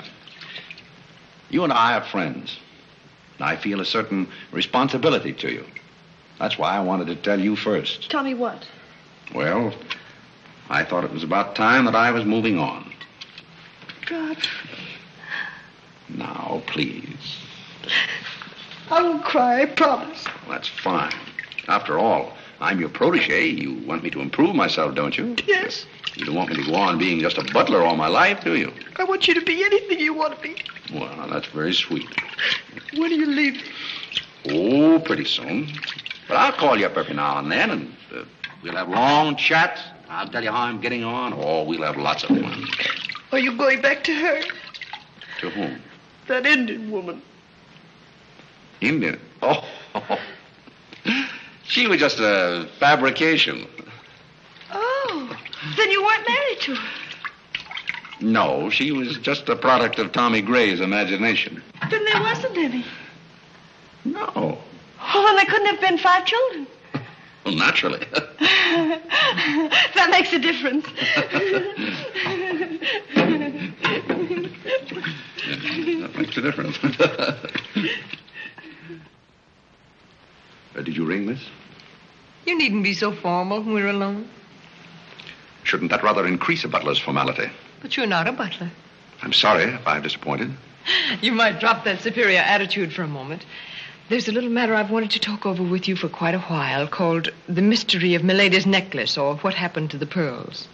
You and I are friends. And I feel a certain responsibility to you. That's why I wanted to tell you first. Tell me what? Well, I thought it was about time that I was moving on. Godfrey. Now, please. I won't cry, I promise. That's fine. After all, I'm your protege. You want me to improve myself, don't you? Yes. You don't want me to go on being just a butler all my life, do you? I want you to be anything you want to be. Well, that's very sweet. When are you leaving? Oh, pretty soon. But I'll call you up every now and then, and we'll have long chats. I'll tell you how I'm getting on. Oh, we'll have lots of fun. Are you going back to her? To whom? That Indian woman. Indian? Oh. She was just a fabrication. Oh, then you weren't married to her. No, she was just a product of Tommy Gray's imagination. Then there wasn't any. No. Oh, then there couldn't have been 5 children. Well, naturally. That makes a difference. That makes a difference. Did you ring, miss? You needn't be so formal when we're alone. Shouldn't that rather increase a butler's formality? But you're not a butler. I'm sorry if I've disappointed. You might drop that superior attitude for a moment. There's a little matter I've wanted to talk over with you for quite a while called The Mystery of Milady's Necklace, or What Happened to the Pearls.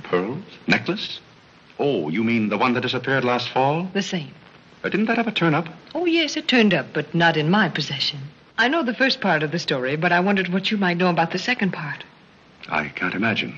Pearls? Necklace? Oh, you mean the one that disappeared last fall? The same. Didn't that ever turn up? Oh, yes, it turned up, but not in my possession. I know the first part of the story, but I wondered what you might know about the second part. I can't imagine.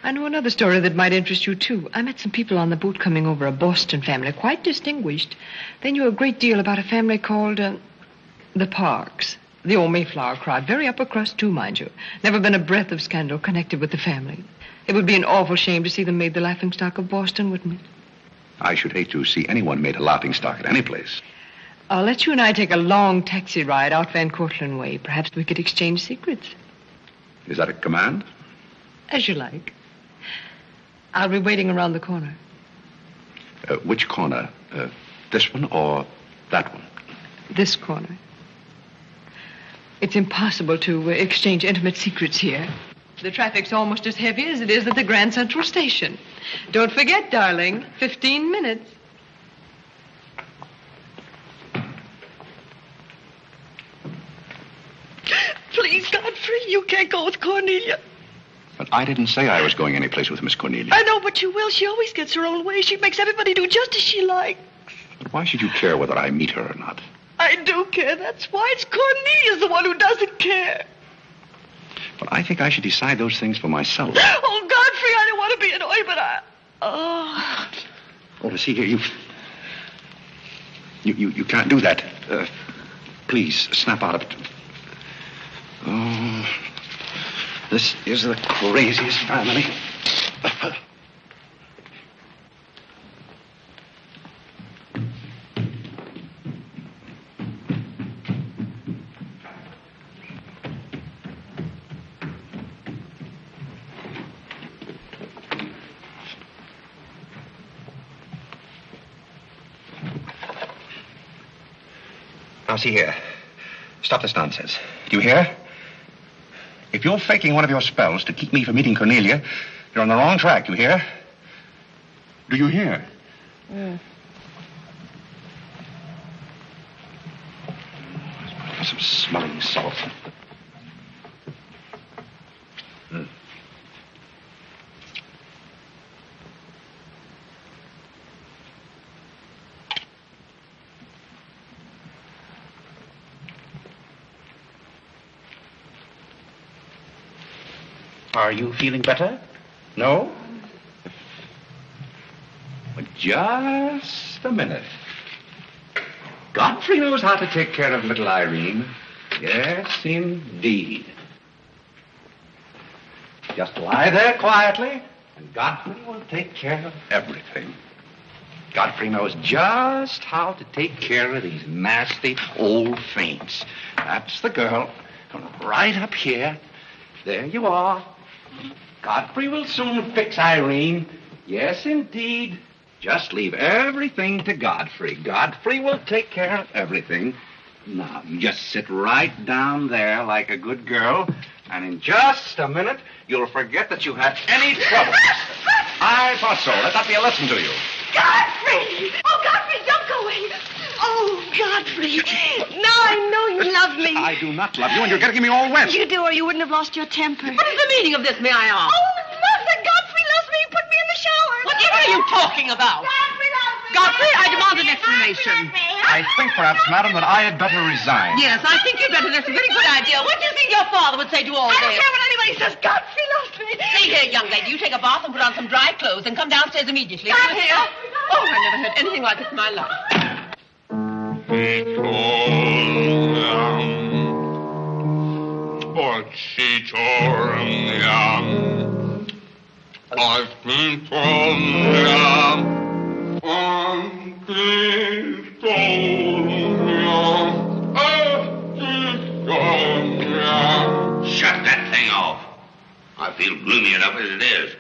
I know another story that might interest you, too. I met some people on the boat coming over, a Boston family, quite distinguished. They knew a great deal about a family called, the Parks. The old Mayflower crowd, very upper crust, too, mind you. Never been a breath of scandal connected with the family. It would be an awful shame to see them made the laughingstock of Boston, wouldn't it? I should hate to see anyone made a laughingstock at any place. I'll let you and I take a long taxi ride out Van Cortlandt way. Perhaps we could exchange secrets. Is that a command? As you like. I'll be waiting around the corner. Which corner? This one or that one? This corner. It's impossible to exchange intimate secrets here. The traffic's almost as heavy as it is at the Grand Central Station. Don't forget, darling, 15 minutes. Please, Godfrey, you can't go with Cornelia. But I didn't say I was going anyplace with Miss Cornelia. I know, but you will. She always gets her own way. She makes everybody do just as she likes. But why should you care whether I meet her or not? I do care. That's why. It's Cornelia's the one who doesn't care. But I think I should decide those things for myself. Oh, Godfrey, I don't want to be annoyed, but I... Oh, see here, you can't do that. Please, snap out of it. Oh, this is the craziest family. Now, see here. Stop this nonsense. Do you hear? If you're faking one of your spells to keep me from meeting Cornelia, you're on the wrong track, you hear? Do you hear? Yeah. Some smelling salt. Are you feeling better? No? Well, just a minute. Godfrey knows how to take care of little Irene. Yes, indeed. Just lie there quietly, and Godfrey will take care of everything. Godfrey knows just how to take care of these nasty old faints. That's the girl. Right up here. There you are. Godfrey will soon fix Irene. Yes, indeed. Just leave everything to Godfrey. Godfrey will take care of everything. Now, you just sit right down there like a good girl, and in just a minute, you'll forget that you had any trouble. I thought so. Let that be a lesson to you. Godfrey! Oh, Godfrey, don't go away. Oh, Godfrey. Now I know you love me. I do not love you, and you're getting me all wet. You do, or you wouldn't have lost your temper. What is the meaning of this, may I ask? Oh, Mother, Godfrey loves me. He put me in the shower. Whatever are you talking about? Godfrey loves me. Godfrey, I demand an explanation. I think perhaps, madam, that I had better resign. Yes, I think you'd better. That's a very good idea. What do you think your father would say to all I this? don't care what anybody says. Godfrey loves me. See here, young lady, you take a bath and put on some dry clothes and come downstairs immediately. Do you hear? Oh, I never heard anything like this in my life. I've been told Shut that thing off. I feel gloomy enough as it is.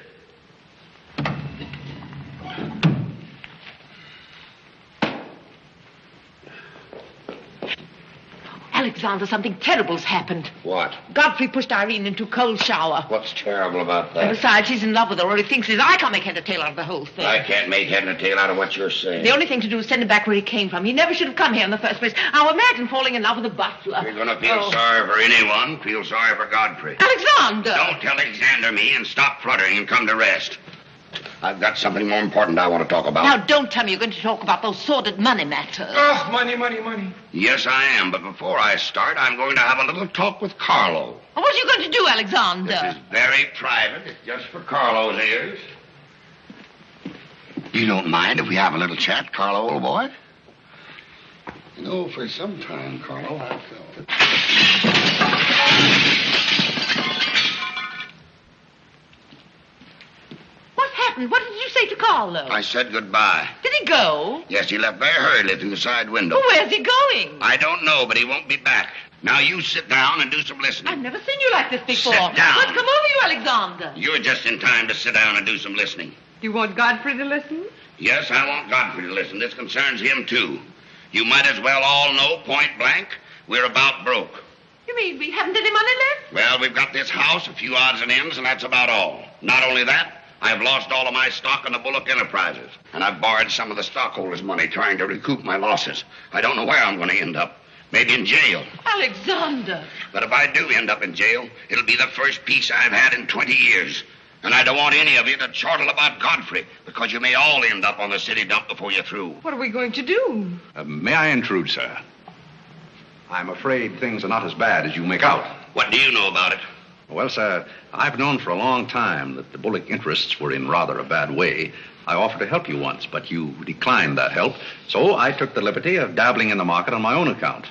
Alexander, something terrible's happened. What? Godfrey pushed Irene into a cold shower. What's terrible about And that? besides, he's in love with her, or he thinks he is. I can't make head or tail out of the whole thing. I can't make head and tail out of what you're saying. The only thing to do is send him back where he came from. He never should have come here in the first place. Now imagine falling in love with a butler. You're going to feel Oh. sorry for anyone. Feel sorry for Godfrey. Alexander! Don't tell Alexander me and stop fluttering and come to rest. I've got something more important I want to talk about. Now, don't tell me you're going to talk about those sordid money matters. Oh, money. Yes, I am. But before I start, I'm going to have a little talk with Carlo. What are you going to do, Alexander? This is very private. It's just for Carlo's ears. You don't mind if we have a little chat, Carlo, old boy? You know, for some time, Carlo, I've felt What happened? What did you say to Carlo? I said goodbye. Did he go? Yes, he left very hurriedly through the side window. Well, where's he going? I don't know, but he won't be back. Now you sit down and do some listening. I've never seen you like this before. Sit down. What's come over you, Alexander? You're just in time to sit down and do some listening. You want Godfrey to listen? Yes, I want Godfrey to listen. This concerns him, too. You might as well all know, point blank, we're about broke. You mean we haven't any money left? Well, we've got this house, a few odds and ends, and that's about all. Not only that, I've lost all of my stock in the Bullock Enterprises, and I've borrowed some of the stockholders' money trying to recoup my losses. I don't know where I'm going to end up. Maybe in jail. Alexander! But if I do end up in jail, it'll be the first peace I've had in 20 years. And I don't want any of you to chortle about Godfrey, because you may all end up on the city dump before you're through. What are we going to do? May I intrude, sir? I'm afraid things are not as bad as you make out. What do you know about it? Well, sir, I've known for a long time that the Bullock interests were in rather a bad way. I offered to help you once, but you declined that help, so I took the liberty of dabbling in the market on my own account.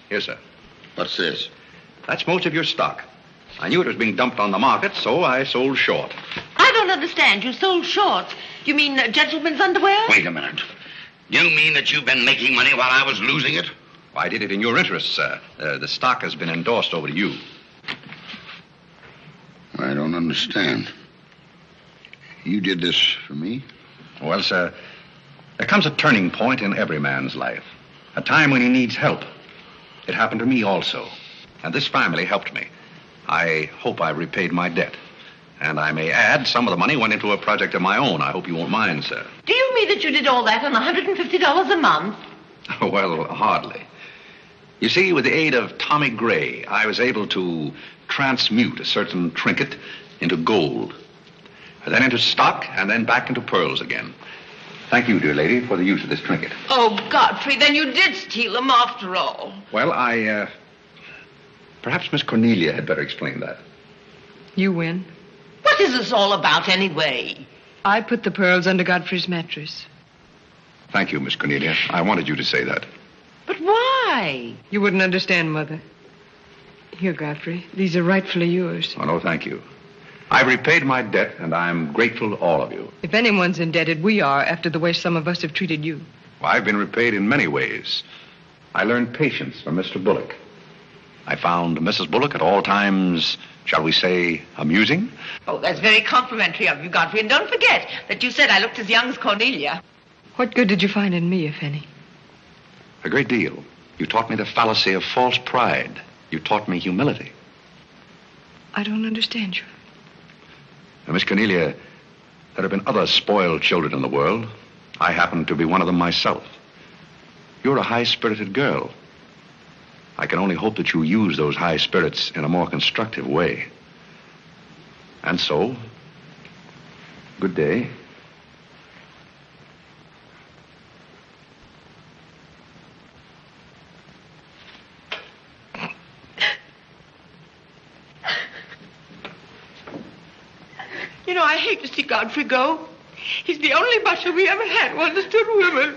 Here, sir. What's this? That's most of your stock. I knew it was being dumped on the market, so I sold short. I don't understand. You sold shorts. You mean gentlemen's underwear? Wait a minute. You mean that you've been making money while I was losing it? I did it in your interest, sir. The stock has been endorsed over to you. I don't understand. You did this for me? Well, sir, there comes a turning point in every man's life. A time when he needs help. It happened to me also. And this family helped me. I hope I repaid my debt. And I may add, some of the money went into a project of my own. I hope you won't mind, sir. Do you mean that you did all that on $150 a month? Well, hardly. You see, with the aid of Tommy Gray, I was able to transmute a certain trinket into gold, then into stock, and then back into pearls again. Thank you, dear lady, for the use of this trinket. Oh, Godfrey, then you did steal them after all. Well, perhaps Miss Cornelia had better explain that. You win. What is this all about, anyway? I put the pearls under Godfrey's mattress. Thank you, Miss Cornelia. I wanted you to say that. But why? You wouldn't understand, Mother. Here, Godfrey. These are rightfully yours. Oh, no, thank you. I've repaid my debt, and I'm grateful to all of you. If anyone's indebted, we are, after the way some of us have treated you. Well, I've been repaid in many ways. I learned patience from Mr. Bullock. I found Mrs. Bullock at all times, shall we say, amusing. Oh, that's very complimentary of you, Godfrey. And don't forget that you said I looked as young as Cornelia. What good did you find in me, if any? A great deal. You taught me the fallacy of false pride. You taught me humility. I don't understand you. Now, Miss Cornelia, there have been other spoiled children in the world. I happen to be one of them myself. You're a high-spirited girl. I can only hope that you use those high spirits in a more constructive way. And so, good day. You know, I hate to see Godfrey go. He's the only butler we ever had who understood women.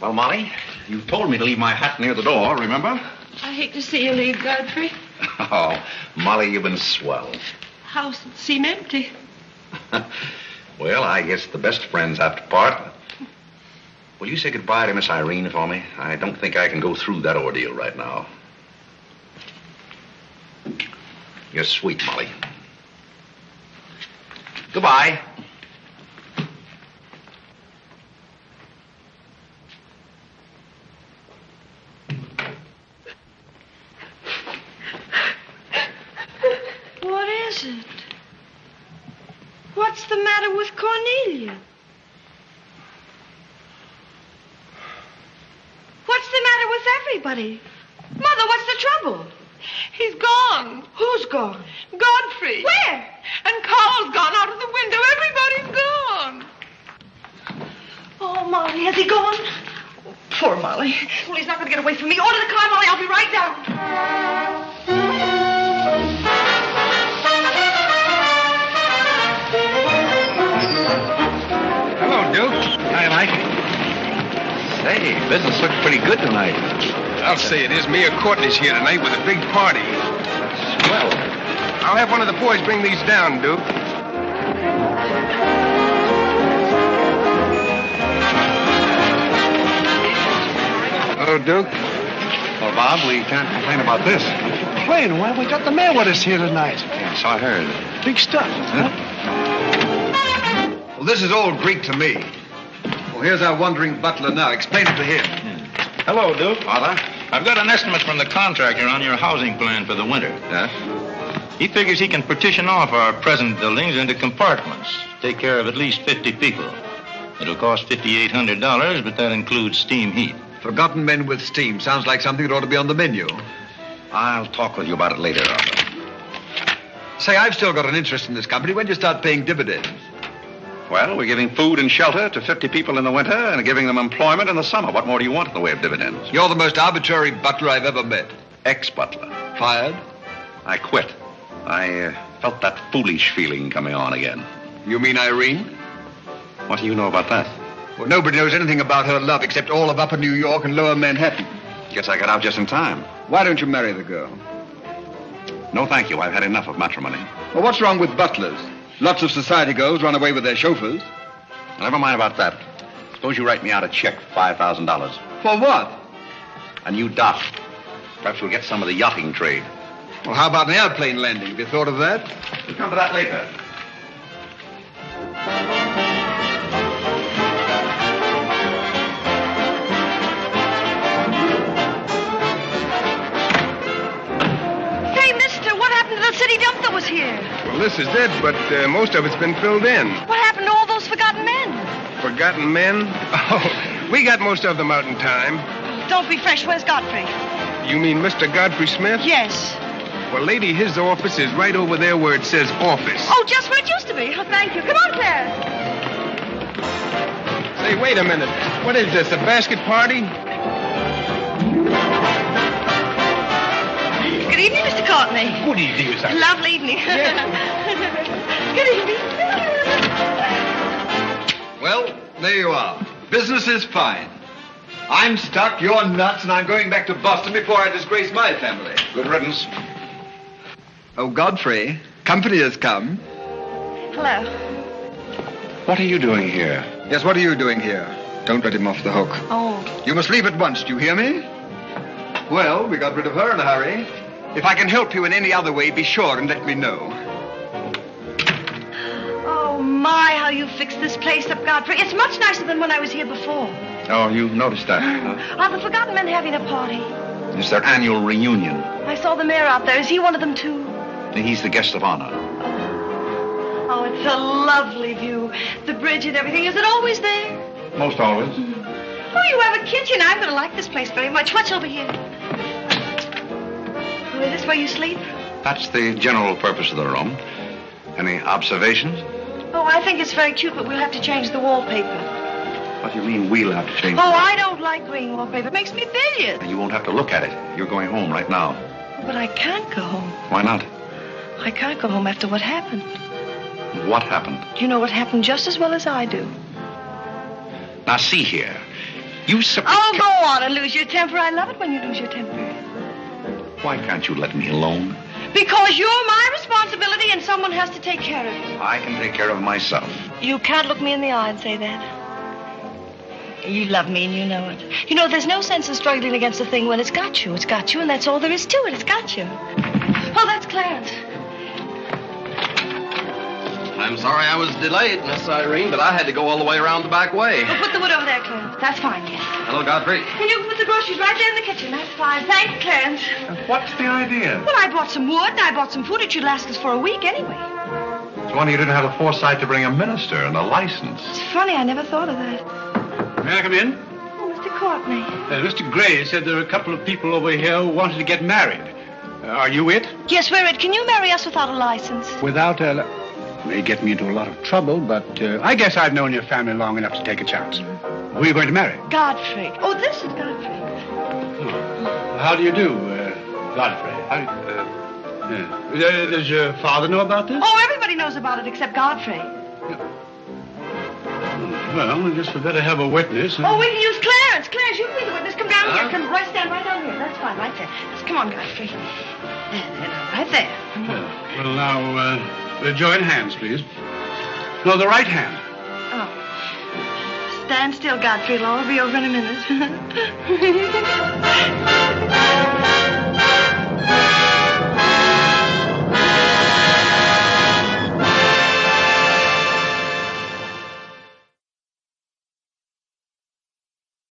Well, Molly, you told me to leave my hat near the door, remember? I hate to see you leave, Godfrey. Oh, Molly, you've been swell. House seem empty. Well, I guess the best friends have to part. Will you say goodbye to Miss Irene for me? I don't think I can go through that ordeal right now. You're sweet, Molly. Goodbye. What is it? What's the matter with Cornelia? What's the matter with everybody? Mother, what's the trouble? He's gone. Who's gone? Godfrey. Where? And Carl's gone out of the window. Everybody's gone. Oh, Molly, has he gone? Oh, poor Molly. Well, he's not going to get away from me. Order the car, Molly. I'll be right down. Hello, Duke. Hi, Mike. Say, business looks pretty good tonight. I'll say it is. Mia Courtney's here tonight with a big party. Well, I'll have one of the boys bring these down, Duke. Hello, Duke. Well, Bob, we can't complain about this. Complain? Why, we got the mayor with us here tonight. Yeah, so I heard. Big stuff. Well, this is all Greek to me. Well, here's our wandering butler now. Explain it to him. Hello, Duke. Father? I've got an estimate from the contractor on your housing plan for the winter. Yes? He figures he can partition off our present buildings into compartments, take care of at least 50 people. It'll cost $5,800, but that includes steam heat. Forgotten men with steam. Sounds like something that ought to be on the menu. I'll talk with you about it later, Arthur. Say, I've still got an interest in this company. When do you start paying dividends? Well, we're giving food and shelter to 50 people in the winter and giving them employment in the summer. What more do you want in the way of dividends? You're the most arbitrary butler I've ever met. Ex-butler. Fired? I quit. I felt that foolish feeling coming on again. You mean Irene? What do you know about that? Well, nobody knows anything about her love except all of Upper New York and Lower Manhattan. Guess I got out just in time. Why don't you marry the girl? No, thank you. I've had enough of matrimony. Well, what's wrong with butlers? Lots of society girls run away with their chauffeurs. Never mind about that. Suppose you write me out a check for $5,000. For what? A new dock. Perhaps we'll get some of the yachting trade. Well, how about an airplane landing? Have you thought of that? We'll come to that later. Hey, mister, what happened to the city dump that was here? Well, this is it, but most of it's been filled in. What happened to all those forgotten men? Forgotten men? Oh, we got most of them out in time. Don't be fresh. Where's Godfrey? You mean Mr. Godfrey Smith? Yes. Well, lady, his office is right over there where it says office. Oh, just where it used to be. Oh, thank you. Come on, Claire. Say, wait a minute. What is this, a basket party? Good evening, Mr. Courtney. Good evening, Miss Irene. Lovely evening. Good evening. Well, there you are. Business is fine. I'm stuck, you're nuts, and I'm going back to Boston before I disgrace my family. Good riddance. Oh, Godfrey, company has come. Hello. What are you doing here? Yes, what are you doing here? Don't let him off the hook. Oh. You must leave at once, do you hear me? Well, we got rid of her in a hurry. If I can help you in any other way, be sure and let me know. Oh, my, how you fixed this place up, Godfrey. It's much nicer than when I was here before. Oh, you noticed that? Are the Forgotten Men having a party? It's their annual reunion. I saw the mayor out there. Is he one of them, too? He's the guest of honor. Oh, it's a lovely view. The bridge and everything. Is it always there? Most always. Oh, you have a kitchen. I'm going to like this place very much. What's over here? Oh, is this where you sleep? That's the general purpose of the room. Any observations? Oh, I think it's very cute, but we'll have to change the wallpaper. What do you mean we'll have to change Oh, I don't like green wallpaper. It makes me bilious. You won't have to look at it. You're going home right now. But I can't go home. Why not? I can't go home after what happened. What happened? You know what happened just as well as I do. Now, see here. Oh, go on and lose your temper. I love it when you lose your temper. Why can't you let me alone? Because you're my responsibility and someone has to take care of you. I can take care of myself. You can't look me in the eye and say that. You love me and you know it. You know, there's no sense in struggling against a thing when it's got you. It's got you, and that's all there is to it. It's got you. Oh, that's Clarence. I'm sorry I was delayed, Miss Irene, but I had to go all the way around the back way. Well, put the wood over there, Clarence. That's fine, yes. Hello, Godfrey. And you can put the groceries right there in the kitchen. That's fine. Thanks, Clarence. What's the idea? Well, I brought some wood and I bought some food. It should last us for a week anyway. It's wonder you didn't have the foresight to bring a minister and a license. It's funny. I never thought of that. May I come in? Oh, Mr. Courtney. Mr. Gray said there are a couple of people over here who wanted to get married. Are you it? Yes, we're it. Can you marry us without a license? Without a... May get me into a lot of trouble, but I guess I've known your family long enough to take a chance. Who are you going to marry? Godfrey. Oh, this is Godfrey. How do you do, Godfrey? Does your father know about this? Oh, everybody knows about it except Godfrey. Well, I guess we better have a witness. Oh, we can use Clarence. Clarence, you can be the witness. Come down here. Come right, stand right down here. That's fine, right there. Just come on, Godfrey. There, right there. Well, now, join hands, please. No, the right hand. Oh. Stand still, Godfrey. It'll all be over in a minute.